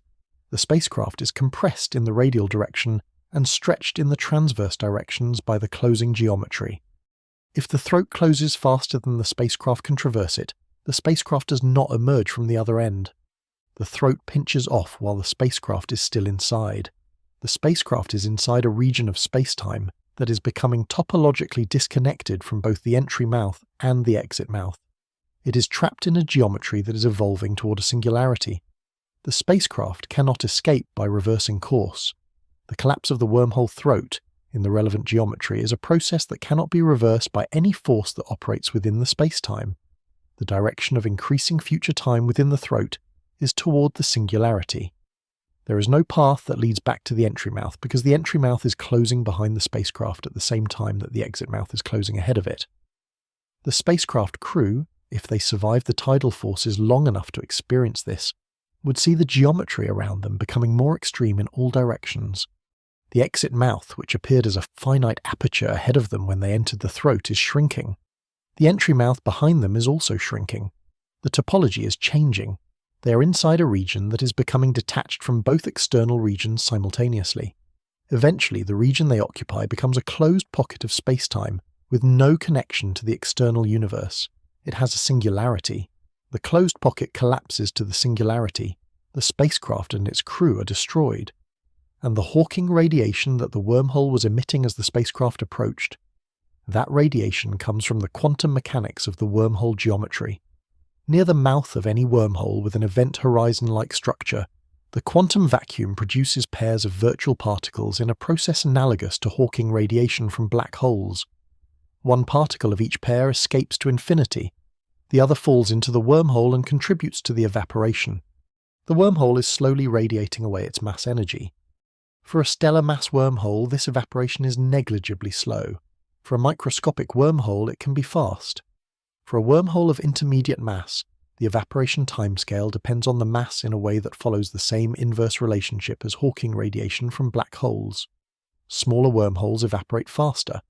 S1: The spacecraft is compressed in the radial direction and stretched in the transverse directions by the closing geometry. If the throat closes faster than the spacecraft can traverse it, the spacecraft does not emerge from the other end. The throat pinches off while the spacecraft is still inside. The spacecraft is inside a region of space-time that is becoming topologically disconnected from both the entry mouth and the exit mouth. It is trapped in a geometry that is evolving toward a singularity. The spacecraft cannot escape by reversing course. The collapse of the wormhole throat, in the relevant geometry, is a process that cannot be reversed by any force that operates within the space-time. The direction of increasing future time within the throat is toward the singularity. There is no path that leads back to the entry mouth because the entry mouth is closing behind the spacecraft at the same time that the exit mouth is closing ahead of it. The spacecraft crew, if they survive the tidal forces long enough to experience this, would see the geometry around them becoming more extreme in all directions. The exit mouth, which appeared as a finite aperture ahead of them when they entered the throat, is shrinking. The entry mouth behind them is also shrinking. The topology is changing. They are inside a region that is becoming detached from both external regions simultaneously. Eventually, the region they occupy becomes a closed pocket of space-time with no connection to the external universe. It has a singularity. The closed pocket collapses to the singularity. The spacecraft and its crew are destroyed. And the Hawking radiation that the wormhole was emitting as the spacecraft approached, that radiation comes from the quantum mechanics of the wormhole geometry. Near the mouth of any wormhole with an event horizon-like structure, the quantum vacuum produces pairs of virtual particles in a process analogous to Hawking radiation from black holes. One particle of each pair escapes to infinity. The other falls into the wormhole and contributes to the evaporation. The wormhole is slowly radiating away its mass energy. For a stellar mass wormhole, this evaporation is negligibly slow. For a microscopic wormhole, it can be fast. For a wormhole of intermediate mass, the evaporation timescale depends on the mass in a way that follows the same inverse relationship as Hawking radiation from black holes. Smaller wormholes evaporate faster.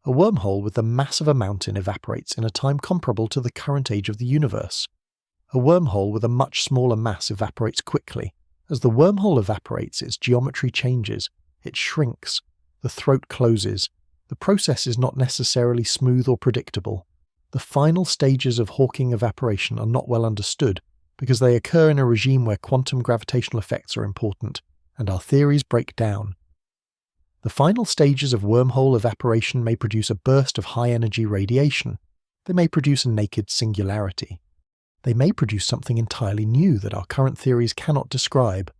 S1: A wormhole with the mass of a mountain evaporates in a time comparable to the current age of the universe. A wormhole with a much smaller mass evaporates quickly. As the wormhole evaporates, its geometry changes. It shrinks. The throat closes. The process is not necessarily smooth or predictable. The final stages of Hawking evaporation are not well understood because they occur in a regime where quantum gravitational effects are important, and our theories break down. The final stages of wormhole evaporation may produce a burst of high-energy radiation. They may produce a naked singularity. They may produce something entirely new that our current theories cannot describe.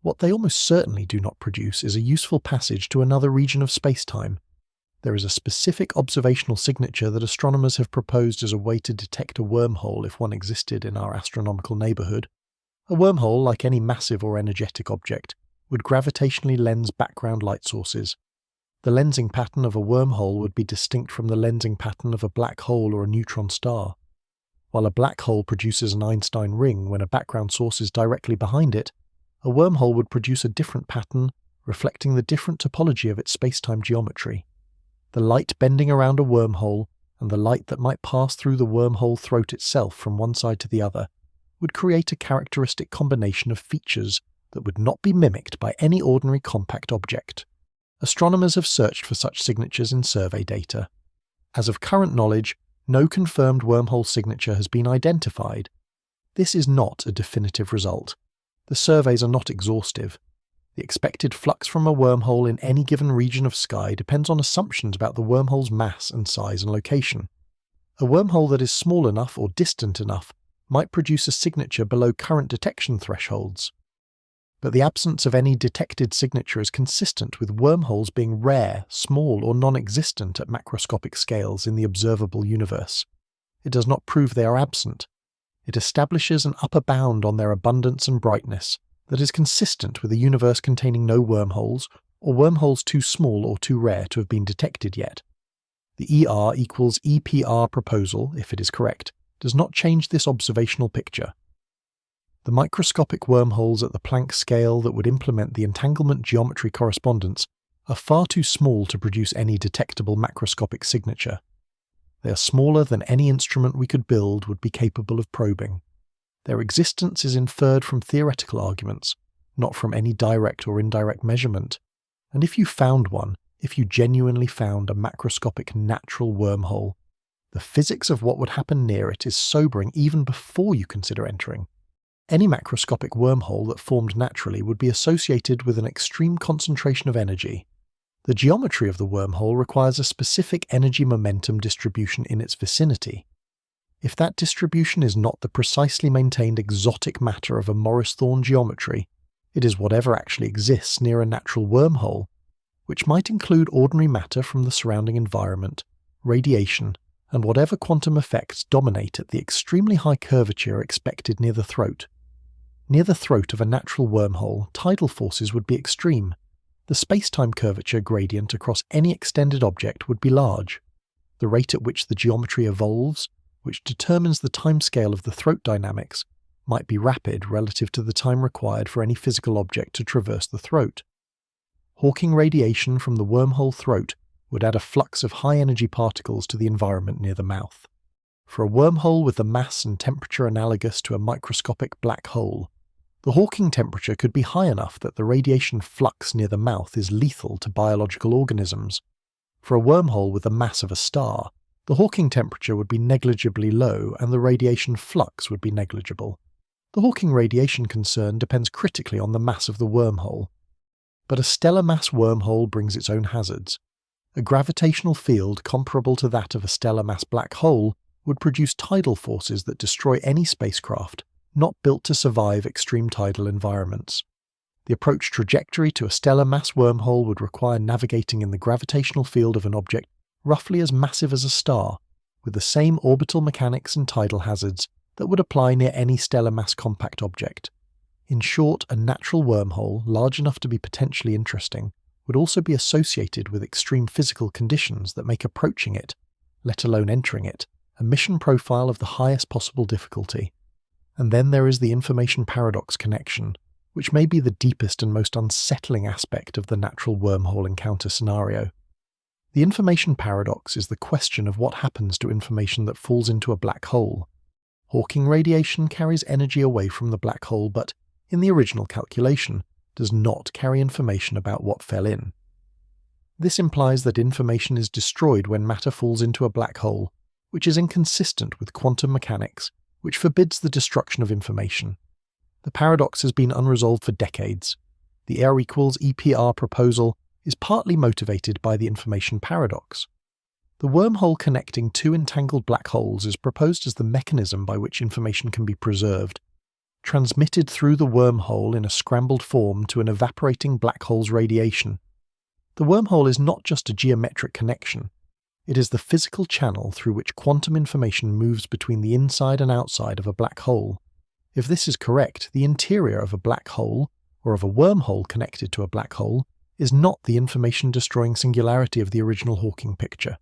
S1: What they almost certainly do not produce is a useful passage to another region of space-time. There is a specific observational signature that astronomers have proposed as a way to detect a wormhole if one existed in our astronomical neighbourhood. A wormhole, like any massive or energetic object, would gravitationally lens background light sources. The lensing pattern of a wormhole would be distinct from the lensing pattern of a black hole or a neutron star. While a black hole produces an Einstein ring when a background source is directly behind it, a wormhole would produce a different pattern, reflecting the different topology of its space-time geometry. The light bending around a wormhole, and the light that might pass through the wormhole throat itself from one side to the other, would create a characteristic combination of features that would not be mimicked by any ordinary compact object. Astronomers have searched for such signatures in survey data. As of current knowledge, no confirmed wormhole signature has been identified. This is not a definitive result. The surveys are not exhaustive. The expected flux from a wormhole in any given region of sky depends on assumptions about the wormhole's mass and size and location. A wormhole that is small enough or distant enough might produce a signature below current detection thresholds. But the absence of any detected signature is consistent with wormholes being rare, small, or non-existent at macroscopic scales in the observable universe. It does not prove they are absent. It establishes an upper bound on their abundance and brightness that is consistent with a universe containing no wormholes, or wormholes too small or too rare to have been detected yet. The ER equals EPR proposal, if it is correct, does not change this observational picture. The microscopic wormholes at the Planck scale that would implement the entanglement geometry correspondence are far too small to produce any detectable macroscopic signature. They are smaller than any instrument we could build would be capable of probing. Their existence is inferred from theoretical arguments, not from any direct or indirect measurement. And if you found one, if you genuinely found a macroscopic natural wormhole, the physics of what would happen near it is sobering even before you consider entering. Any macroscopic wormhole that formed naturally would be associated with an extreme concentration of energy. The geometry of the wormhole requires a specific energy momentum distribution in its vicinity. If that distribution is not the precisely maintained exotic matter of a Morris-Thorne geometry, it is whatever actually exists near a natural wormhole, which might include ordinary matter from the surrounding environment, radiation, and whatever quantum effects dominate at the extremely high curvature expected near the throat. Near the throat of a natural wormhole, tidal forces would be extreme. The space-time curvature gradient across any extended object would be large. The rate at which the geometry evolves, which determines the timescale of the throat dynamics, might be rapid relative to the time required for any physical object to traverse the throat. Hawking radiation from the wormhole throat would add a flux of high-energy particles to the environment near the mouth. For a wormhole with the mass and temperature analogous to a microscopic black hole, the Hawking temperature could be high enough that the radiation flux near the mouth is lethal to biological organisms. For a wormhole with the mass of a star, the Hawking temperature would be negligibly low and the radiation flux would be negligible. The Hawking radiation concern depends critically on the mass of the wormhole. But a stellar mass wormhole brings its own hazards. A gravitational field comparable to that of a stellar mass black hole would produce tidal forces that destroy any spacecraft not built to survive extreme tidal environments. The approach trajectory to a stellar mass wormhole would require navigating in the gravitational field of an object roughly as massive as a star, with the same orbital mechanics and tidal hazards that would apply near any stellar mass compact object. In short, a natural wormhole, large enough to be potentially interesting, would also be associated with extreme physical conditions that make approaching it, let alone entering it, a mission profile of the highest possible difficulty. And then there is the information paradox connection, which may be the deepest and most unsettling aspect of the natural wormhole encounter scenario. The information paradox is the question of what happens to information that falls into a black hole. Hawking radiation carries energy away from the black hole, but, in the original calculation, does not carry information about what fell in. This implies that information is destroyed when matter falls into a black hole, which is inconsistent with quantum mechanics, which forbids the destruction of information. The paradox has been unresolved for decades. The R equals EPR proposal is partly motivated by the information paradox. The wormhole connecting two entangled black holes is proposed as the mechanism by which information can be preserved, transmitted through the wormhole in a scrambled form to an evaporating black hole's radiation. The wormhole is not just a geometric connection. It is the physical channel through which quantum information moves between the inside and outside of a black hole. If this is correct, the interior of a black hole, or of a wormhole connected to a black hole, is not the information-destroying singularity of the original Hawking picture.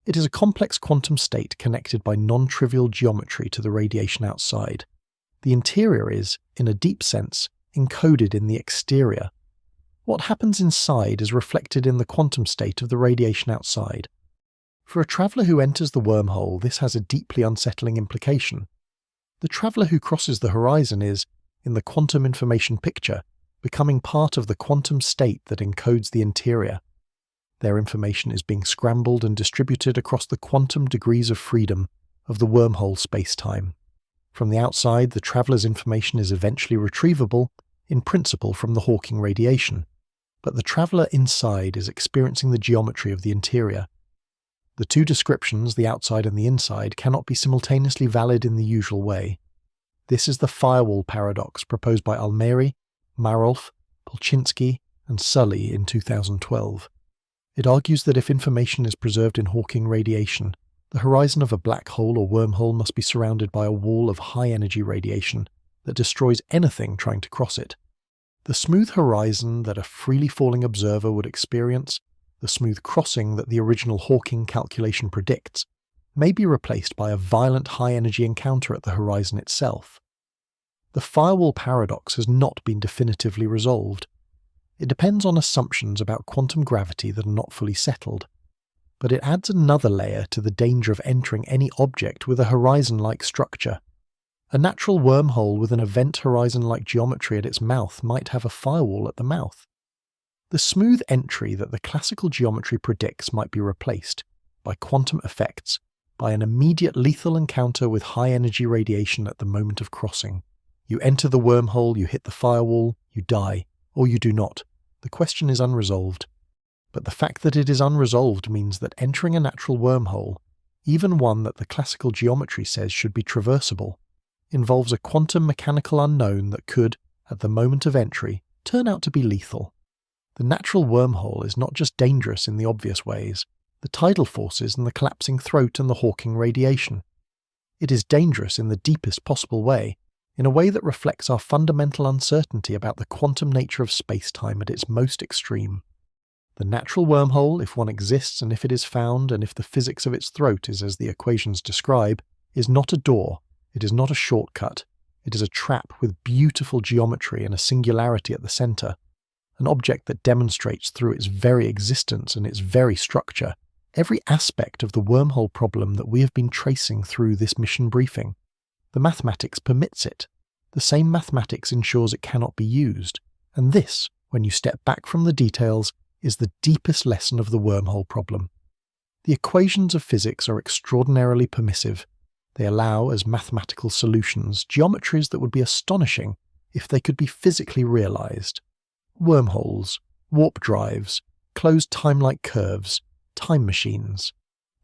S1: It is a complex quantum state connected by non-trivial geometry to the radiation outside. The interior is, in a deep sense, encoded in the exterior. What happens inside is reflected in the quantum state of the radiation outside. For a traveller who enters the wormhole, this has a deeply unsettling implication. The traveller who crosses the horizon is, in the quantum information picture, becoming part of the quantum state that encodes the interior. Their information is being scrambled and distributed across the quantum degrees of freedom of the wormhole space-time. From the outside, the traveller's information is eventually retrievable, in principle from the Hawking radiation, but the traveller inside is experiencing the geometry of the interior. The two descriptions, the outside and the inside, cannot be simultaneously valid in the usual way. This is the firewall paradox proposed by Almeri, Marolf, Polchinski, and Sully in 2012. It argues that if information is preserved in Hawking radiation, the horizon of a black hole or wormhole must be surrounded by a wall of high-energy radiation that destroys anything trying to cross it. The smooth horizon that a freely falling observer would experience, the smooth crossing that the original Hawking calculation predicts, may be replaced by a violent high-energy encounter at the horizon itself. The firewall paradox has not been definitively resolved. It depends on assumptions about quantum gravity that are not fully settled, but it adds another layer to the danger of entering any object with a horizon-like structure. A natural wormhole with an event horizon-like geometry at its mouth might have a firewall at the mouth. The smooth entry that the classical geometry predicts might be replaced, by quantum effects, by an immediate lethal encounter with high-energy radiation at the moment of crossing. You enter the wormhole, you hit the firewall, you die, or you do not. The question is unresolved. But the fact that it is unresolved means that entering a natural wormhole, even one that the classical geometry says should be traversable, involves a quantum mechanical unknown that could, at the moment of entry, turn out to be lethal. The natural wormhole is not just dangerous in the obvious ways, the tidal forces and the collapsing throat and the Hawking radiation. It is dangerous in the deepest possible way, in a way that reflects our fundamental uncertainty about the quantum nature of space-time at its most extreme. The natural wormhole, if one exists and if it is found and if the physics of its throat is as the equations describe, is not a door, it is not a shortcut, it is a trap with beautiful geometry and a singularity at the centre, an object that demonstrates through its very existence and its very structure every aspect of the wormhole problem that we have been tracing through this mission briefing. The mathematics permits it. The same mathematics ensures it cannot be used. And this, when you step back from the details, is the deepest lesson of the wormhole problem. The equations of physics are extraordinarily permissive. They allow, as mathematical solutions, geometries that would be astonishing if they could be physically realized. Wormholes, warp drives, closed time-like curves, time machines.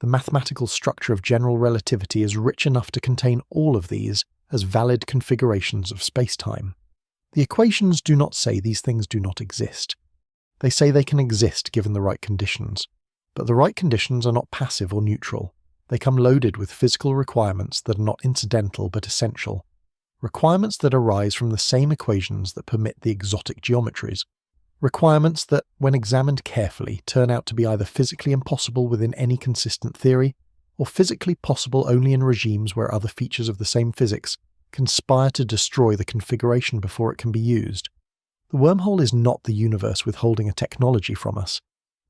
S1: The mathematical structure of general relativity is rich enough to contain all of these as valid configurations of spacetime. The equations do not say these things do not exist. They say they can exist given the right conditions. But the right conditions are not passive or neutral. They come loaded with physical requirements that are not incidental but essential. Requirements that arise from the same equations that permit the exotic geometries. Requirements that, when examined carefully, turn out to be either physically impossible within any consistent theory, or physically possible only in regimes where other features of the same physics conspire to destroy the configuration before it can be used. The wormhole is not the universe withholding a technology from us.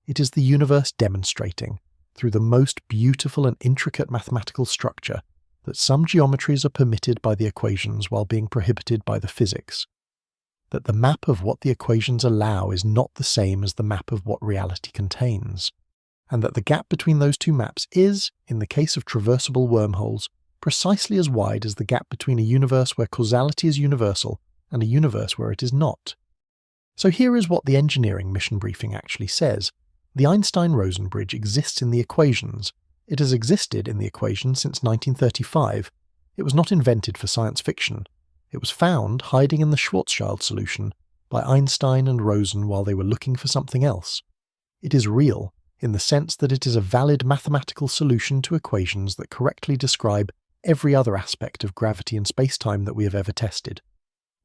S1: It is the universe demonstrating, through the most beautiful and intricate mathematical structure, that some geometries are permitted by the equations while being prohibited by the physics. That the map of what the equations allow is not the same as the map of what reality contains, and that the gap between those two maps is, in the case of traversable wormholes, precisely as wide as the gap between a universe where causality is universal and a universe where it is not. So here is what the engineering mission briefing actually says. The Einstein-Rosen bridge exists in the equations. It has existed in the equations since 1935. It was not invented for science fiction. It was found hiding in the Schwarzschild solution by Einstein and Rosen while they were looking for something else. It is real, in the sense that it is a valid mathematical solution to equations that correctly describe every other aspect of gravity and spacetime that we have ever tested.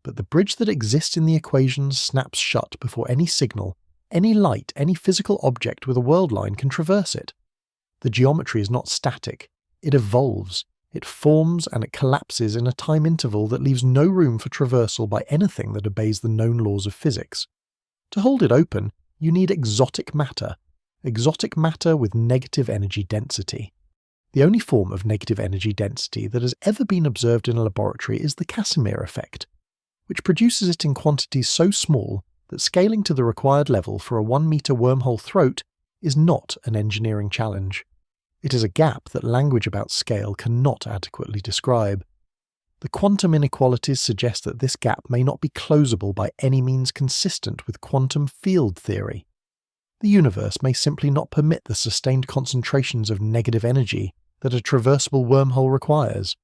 S1: But the bridge that exists in the equations snaps shut before any signal, any light, any physical object with a worldline can traverse it. The geometry is not static. It evolves. It forms and it collapses in a time interval that leaves no room for traversal by anything that obeys the known laws of physics. To hold it open, you need exotic matter with negative energy density. The only form of negative energy density that has ever been observed in a laboratory is the Casimir effect, which produces it in quantities so small that scaling to the required level for a 1-meter wormhole throat is not an engineering challenge. It is a gap that language about scale cannot adequately describe. The quantum inequalities suggest that this gap may not be closable by any means consistent with quantum field theory. The universe may simply not permit the sustained concentrations of negative energy that a traversable wormhole requires.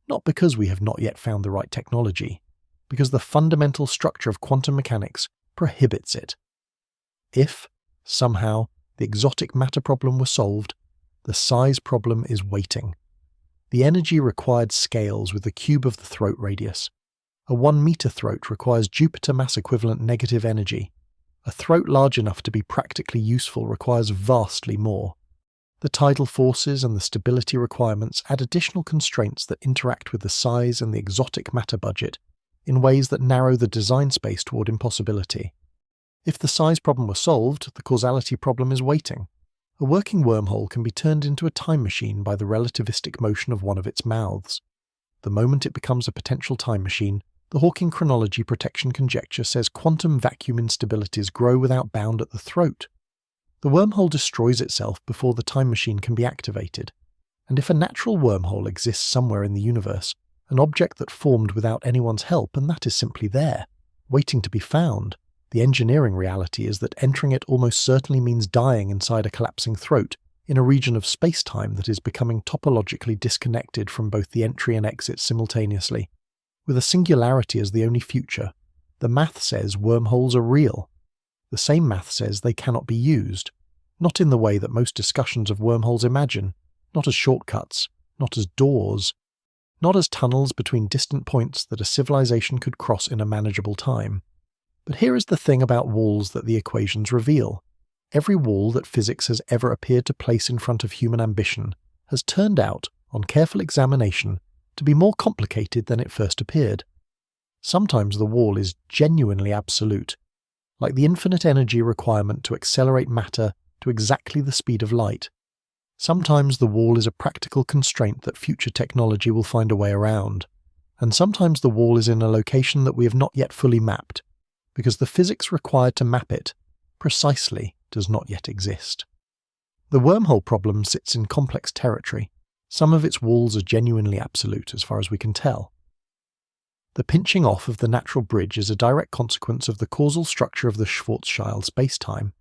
S1: Not because we have not yet found the right technology, because the fundamental structure of quantum mechanics prohibits it. If, somehow, the exotic matter problem were solved, the size problem is waiting. The energy required scales with the cube of the throat radius. A 1-meter throat requires Jupiter mass equivalent negative energy. A throat large enough to be practically useful requires vastly more. The tidal forces and the stability requirements add additional constraints that interact with the size and the exotic matter budget in ways that narrow the design space toward impossibility. If the size problem were solved, the causality problem is waiting. A working wormhole can be turned into a time machine by the relativistic motion of one of its mouths. The moment it becomes a potential time machine, the Hawking Chronology Protection Conjecture says quantum vacuum instabilities grow without bound at the throat. The wormhole destroys itself before the time machine can be activated. And if a natural wormhole exists somewhere in the universe, an object that formed without anyone's help, and that is simply there, waiting to be found, the engineering reality is that entering it almost certainly means dying inside a collapsing throat in a region of space-time that is becoming topologically disconnected from both the entry and exit simultaneously. With a singularity as the only future, the math says wormholes are real. The same math says they cannot be used, not in the way that most discussions of wormholes imagine, not as shortcuts, not as doors, not as tunnels between distant points that a civilization could cross in a manageable time. But here is the thing about walls that the equations reveal. Every wall that physics has ever appeared to place in front of human ambition has turned out, on careful examination, to be more complicated than it first appeared. Sometimes the wall is genuinely absolute, like the infinite energy requirement to accelerate matter to exactly the speed of light. Sometimes the wall is a practical constraint that future technology will find a way around, and sometimes the wall is in a location that we have not yet fully mapped, because the physics required to map it precisely does not yet exist. The wormhole problem sits in complex territory. Some of its walls are genuinely absolute as far as we can tell. The pinching off of the natural bridge is a direct consequence of the causal structure of the Schwarzschild spacetime.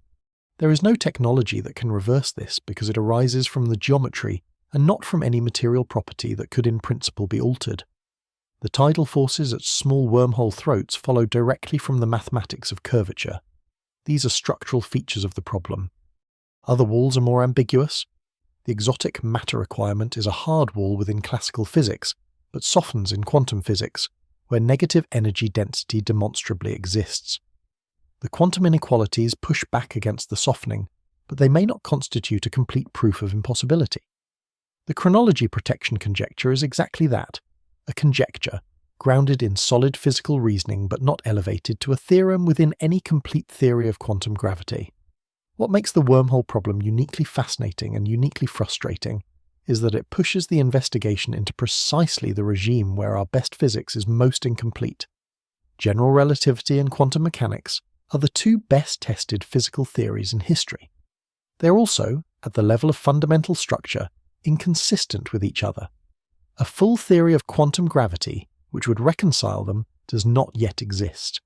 S1: There is no technology that can reverse this because it arises from the geometry and not from any material property that could in principle be altered. The tidal forces at small wormhole throats follow directly from the mathematics of curvature. These are structural features of the problem. Other walls are more ambiguous. The exotic matter requirement is a hard wall within classical physics, but softens in quantum physics, where negative energy density demonstrably exists. The quantum inequalities push back against the softening, but they may not constitute a complete proof of impossibility. The chronology protection conjecture is exactly that, a conjecture, grounded in solid physical reasoning but not elevated to a theorem within any complete theory of quantum gravity. What makes the wormhole problem uniquely fascinating and uniquely frustrating is that it pushes the investigation into precisely the regime where our best physics is most incomplete. General relativity and quantum mechanics are the two best tested physical theories in history. They are also, at the level of fundamental structure, inconsistent with each other. A full theory of quantum gravity, which would reconcile them, does not yet exist.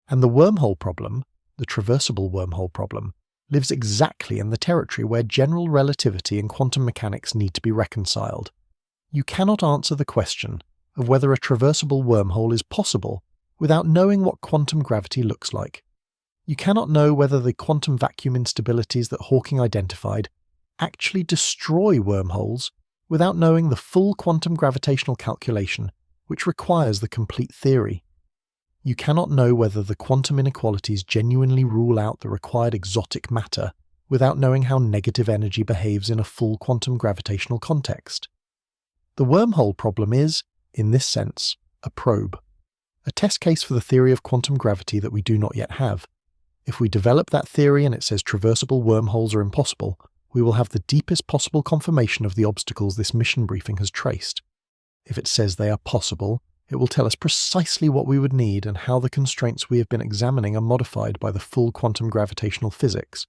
S1: And the wormhole problem, the traversable wormhole problem, lives exactly in the territory where general relativity and quantum mechanics need to be reconciled. You cannot answer the question of whether a traversable wormhole is possible without knowing what quantum gravity looks like. You cannot know whether the quantum vacuum instabilities that Hawking identified actually destroy wormholes without knowing the full quantum gravitational calculation, which requires the complete theory. You cannot know whether the quantum inequalities genuinely rule out the required exotic matter without knowing how negative energy behaves in a full quantum gravitational context. The wormhole problem is, in this sense, a probe, a test case for the theory of quantum gravity that we do not yet have. If we develop that theory and it says traversable wormholes are impossible, we will have the deepest possible confirmation of the obstacles this mission briefing has traced. If it says they are possible, it will tell us precisely what we would need and how the constraints we have been examining are modified by the full quantum gravitational physics.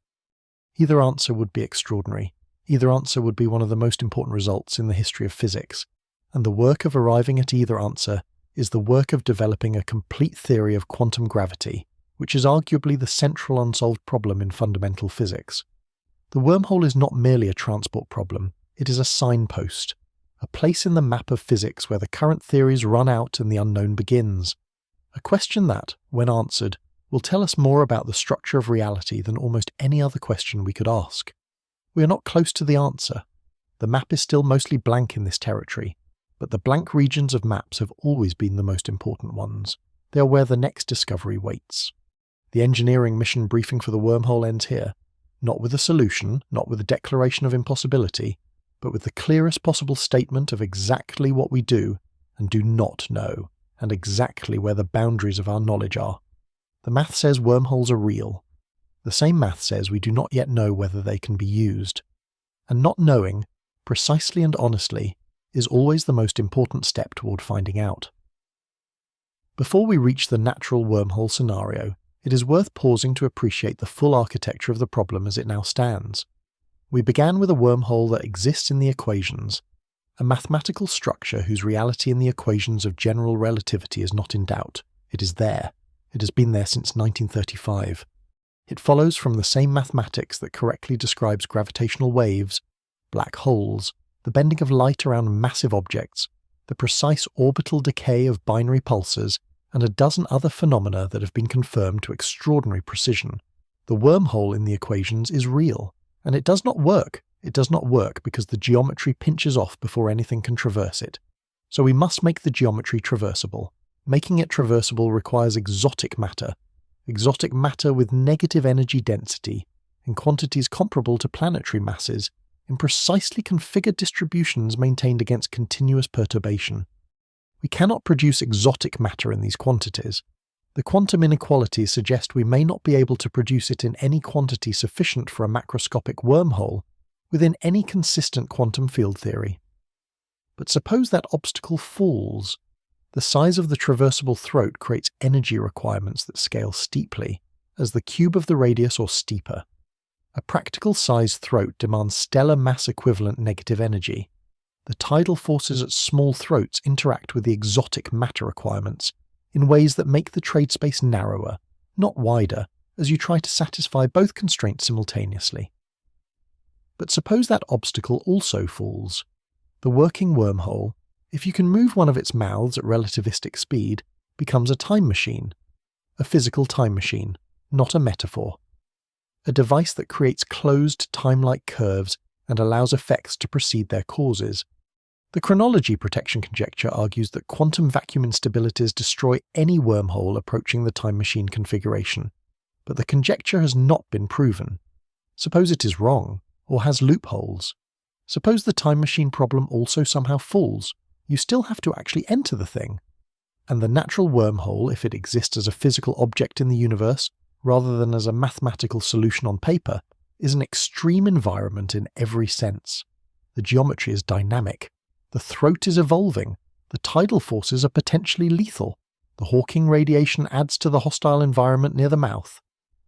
S1: Either answer would be extraordinary. Either answer would be one of the most important results in the history of physics. And the work of arriving at either answer is the work of developing a complete theory of quantum gravity, which is arguably the central unsolved problem in fundamental physics. The wormhole is not merely a transport problem, it is a signpost, a place in the map of physics where the current theories run out and the unknown begins. A question that, when answered, will tell us more about the structure of reality than almost any other question we could ask. We are not close to the answer. The map is still mostly blank in this territory, but the blank regions of maps have always been the most important ones. They are where the next discovery waits. The engineering mission briefing for the wormhole ends here, not with a solution, not with a declaration of impossibility, but with the clearest possible statement of exactly what we do and do not know, and exactly where the boundaries of our knowledge are. The math says wormholes are real. The same math says we do not yet know whether they can be used. And not knowing, precisely and honestly, is always the most important step toward finding out. Before we reach the natural wormhole scenario, it is worth pausing to appreciate the full architecture of the problem as it now stands. We began with a wormhole that exists in the equations, a mathematical structure whose reality in the equations of general relativity is not in doubt. It is there. It has been there since 1935. It follows from the same mathematics that correctly describes gravitational waves, black holes, the bending of light around massive objects, the precise orbital decay of binary pulsars, and a dozen other phenomena that have been confirmed to extraordinary precision. The wormhole in the equations is real. And it does not work. It does not work because the geometry pinches off before anything can traverse it. So we must make the geometry traversable. Making it traversable requires exotic matter with negative energy density, in quantities comparable to planetary masses, in precisely configured distributions maintained against continuous perturbation. We cannot produce exotic matter in these quantities. The quantum inequalities suggest we may not be able to produce it in any quantity sufficient for a macroscopic wormhole within any consistent quantum field theory. But suppose that obstacle falls. The size of the traversable throat creates energy requirements that scale steeply, as the cube of the radius or steeper. A practical size throat demands stellar mass equivalent negative energy. The tidal forces at small throats interact with the exotic matter requirements in ways that make the trade space narrower, not wider, as you try to satisfy both constraints simultaneously. But suppose that obstacle also falls. The working wormhole, if you can move one of its mouths at relativistic speed, becomes a time machine. A physical time machine, not a metaphor. A device that creates closed time-like curves and allows effects to precede their causes. The chronology protection conjecture argues that quantum vacuum instabilities destroy any wormhole approaching the time machine configuration, but the conjecture has not been proven. Suppose it is wrong, or has loopholes. Suppose the time machine problem also somehow falls. You still have to actually enter the thing. And the natural wormhole, if it exists as a physical object in the universe, rather than as a mathematical solution on paper, is an extreme environment in every sense. The geometry is dynamic. The throat is evolving. The tidal forces are potentially lethal. The Hawking radiation adds to the hostile environment near the mouth.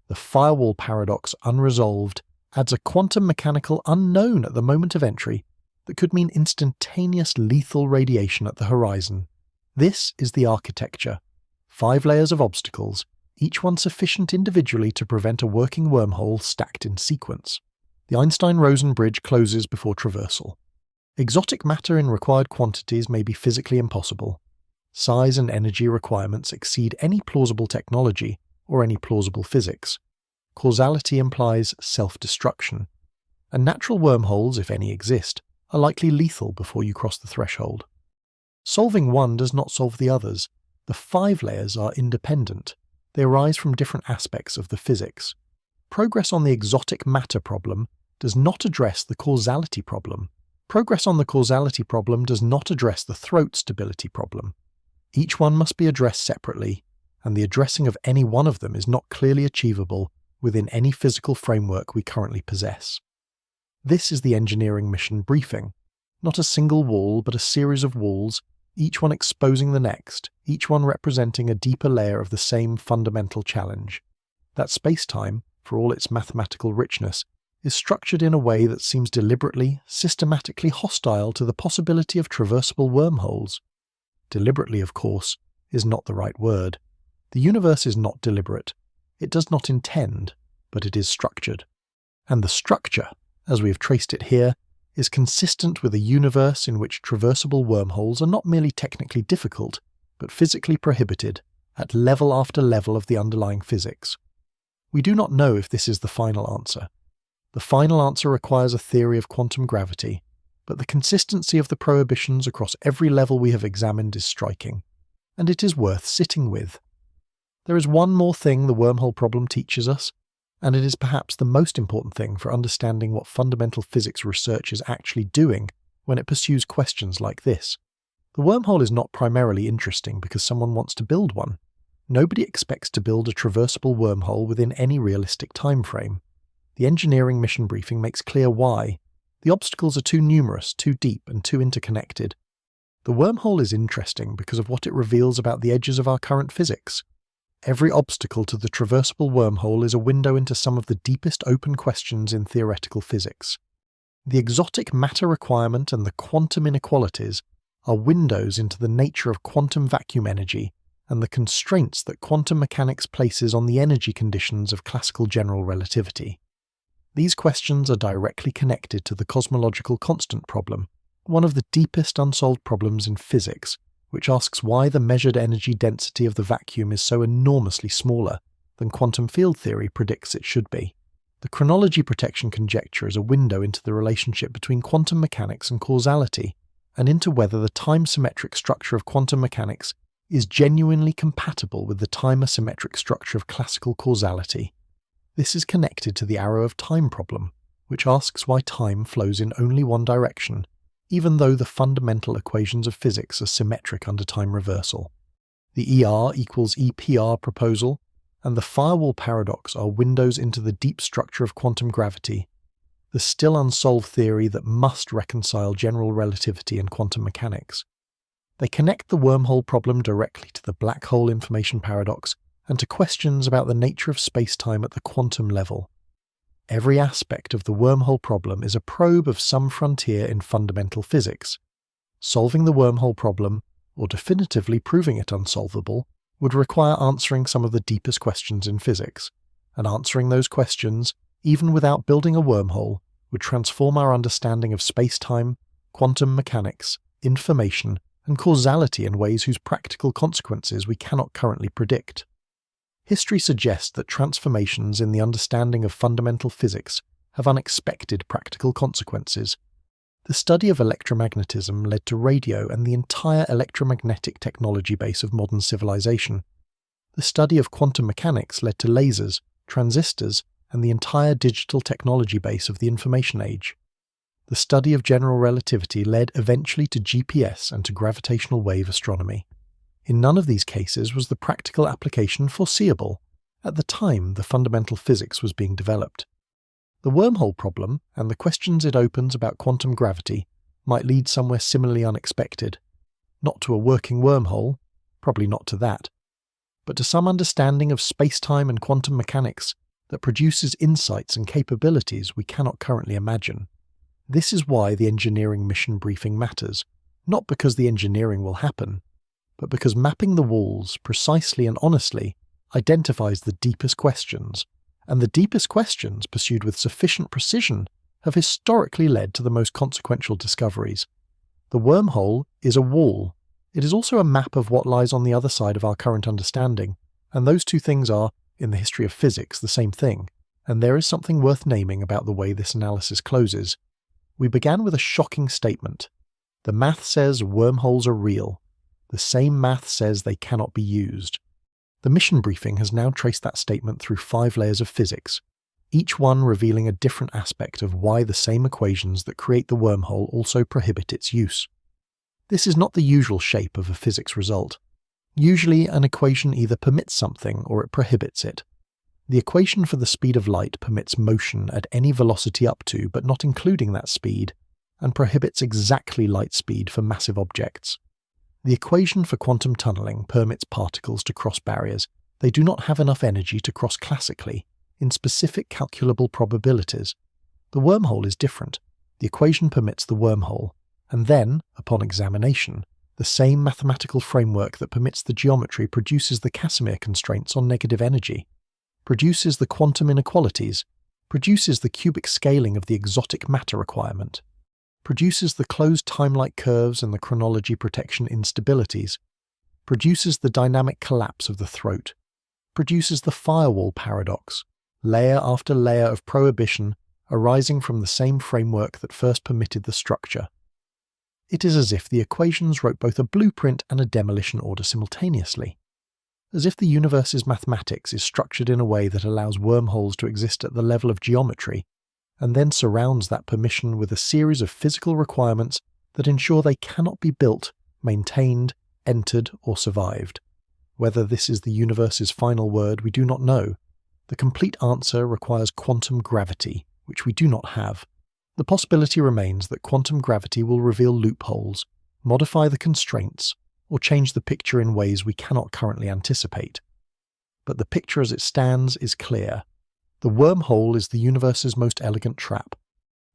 S1: The firewall paradox, unresolved, adds a quantum mechanical unknown at the moment of entry that could mean instantaneous lethal radiation at the horizon. This is the architecture. 5 layers of obstacles, each one sufficient individually to prevent a working wormhole stacked in sequence. The Einstein-Rosen bridge closes before traversal. Exotic matter in required quantities may be physically impossible. Size and energy requirements exceed any plausible technology or any plausible physics. Causality implies self-destruction. And natural wormholes, if any exist, are likely lethal before you cross the threshold. Solving one does not solve the others. The 5 layers are independent. They arise from different aspects of the physics. Progress on the exotic matter problem does not address the causality problem. Progress on the causality problem does not address the throat stability problem. Each one must be addressed separately, and the addressing of any one of them is not clearly achievable within any physical framework we currently possess. This is the engineering mission briefing. Not a single wall, but a series of walls, each one exposing the next, each one representing a deeper layer of the same fundamental challenge. That space-time, for all its mathematical richness, is structured in a way that seems deliberately, systematically hostile to the possibility of traversable wormholes. Deliberately, of course, is not the right word. The universe is not deliberate. It does not intend, but it is structured. And the structure, as we have traced it here, is consistent with a universe in which traversable wormholes are not merely technically difficult, but physically prohibited, at level after level of the underlying physics. We do not know if this is the final answer. The final answer requires a theory of quantum gravity, but the consistency of the prohibitions across every level we have examined is striking, and it is worth sitting with. There is one more thing the wormhole problem teaches us, and it is perhaps the most important thing for understanding what fundamental physics research is actually doing when it pursues questions like this. The wormhole is not primarily interesting because someone wants to build one. Nobody expects to build a traversable wormhole within any realistic time frame. The engineering mission briefing makes clear why. The obstacles are too numerous, too deep, and too interconnected. The wormhole is interesting because of what it reveals about the edges of our current physics. Every obstacle to the traversable wormhole is a window into some of the deepest open questions in theoretical physics. The exotic matter requirement and the quantum inequalities are windows into the nature of quantum vacuum energy and the constraints that quantum mechanics places on the energy conditions of classical general relativity. These questions are directly connected to the cosmological constant problem, one of the deepest unsolved problems in physics, which asks why the measured energy density of the vacuum is so enormously smaller than quantum field theory predicts it should be. The chronology protection conjecture is a window into the relationship between quantum mechanics and causality, and into whether the time-symmetric structure of quantum mechanics is genuinely compatible with the time-asymmetric structure of classical causality. This is connected to the arrow of time problem, which asks why time flows in only one direction, even though the fundamental equations of physics are symmetric under time reversal. The ER equals EPR proposal and the firewall paradox are windows into the deep structure of quantum gravity, the still unsolved theory that must reconcile general relativity and quantum mechanics. They connect the wormhole problem directly to the black hole information paradox and to questions about the nature of space-time at the quantum level. Every aspect of the wormhole problem is a probe of some frontier in fundamental physics. Solving the wormhole problem, or definitively proving it unsolvable, would require answering some of the deepest questions in physics, and answering those questions, even without building a wormhole, would transform our understanding of space-time, quantum mechanics, information, and causality in ways whose practical consequences we cannot currently predict. History suggests that transformations in the understanding of fundamental physics have unexpected practical consequences. The study of electromagnetism led to radio and the entire electromagnetic technology base of modern civilization. The study of quantum mechanics led to lasers, transistors, and the entire digital technology base of the information age. The study of general relativity led eventually to GPS and to gravitational wave astronomy. In none of these cases was the practical application foreseeable. At the time, the fundamental physics was being developed. The wormhole problem, and the questions it opens about quantum gravity, might lead somewhere similarly unexpected. Not to a working wormhole, probably not to that, but to some understanding of space-time and quantum mechanics that produces insights and capabilities we cannot currently imagine. This is why the engineering mission briefing matters, not because the engineering will happen, but because mapping the walls precisely and honestly identifies the deepest questions, and the deepest questions pursued with sufficient precision have historically led to the most consequential discoveries. The wormhole is a wall. It is also a map of what lies on the other side of our current understanding, and those two things are, in the history of physics, the same thing, and there is something worth naming about the way this analysis closes. We began with a shocking statement. The math says wormholes are real. The same math says they cannot be used. The mission briefing has now traced that statement through 5 layers of physics, each one revealing a different aspect of why the same equations that create the wormhole also prohibit its use. This is not the usual shape of a physics result. Usually, an equation either permits something or it prohibits it. The equation for the speed of light permits motion at any velocity up to but not including that speed, and prohibits exactly light speed for massive objects. The equation for quantum tunneling permits particles to cross barriers. They do not have enough energy to cross classically, in specific calculable probabilities. The wormhole is different. The equation permits the wormhole, and then, upon examination, the same mathematical framework that permits the geometry produces the Casimir constraints on negative energy, produces the quantum inequalities, produces the cubic scaling of the exotic matter requirement, produces the closed time-like curves and the chronology protection instabilities, produces the dynamic collapse of the throat, produces the firewall paradox, layer after layer of prohibition arising from the same framework that first permitted the structure. It is as if the equations wrote both a blueprint and a demolition order simultaneously. As if the universe's mathematics is structured in a way that allows wormholes to exist at the level of geometry, and then surrounds that permission with a series of physical requirements that ensure they cannot be built, maintained, entered, or survived. Whether this is the universe's final word, we do not know. The complete answer requires quantum gravity, which we do not have. The possibility remains that quantum gravity will reveal loopholes, modify the constraints, or change the picture in ways we cannot currently anticipate. But the picture as it stands is clear. The wormhole is the universe's most elegant trap,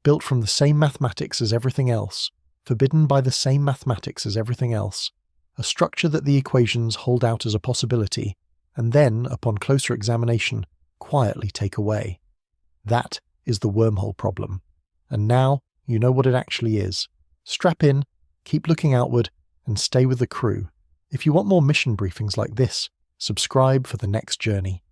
S1: built from the same mathematics as everything else, forbidden by the same mathematics as everything else, a structure that the equations hold out as a possibility, and then, upon closer examination, quietly take away. That is the wormhole problem. And now, you know what it actually is. Strap in, keep looking outward, and stay with the crew. If you want more mission briefings like this, subscribe for the next journey.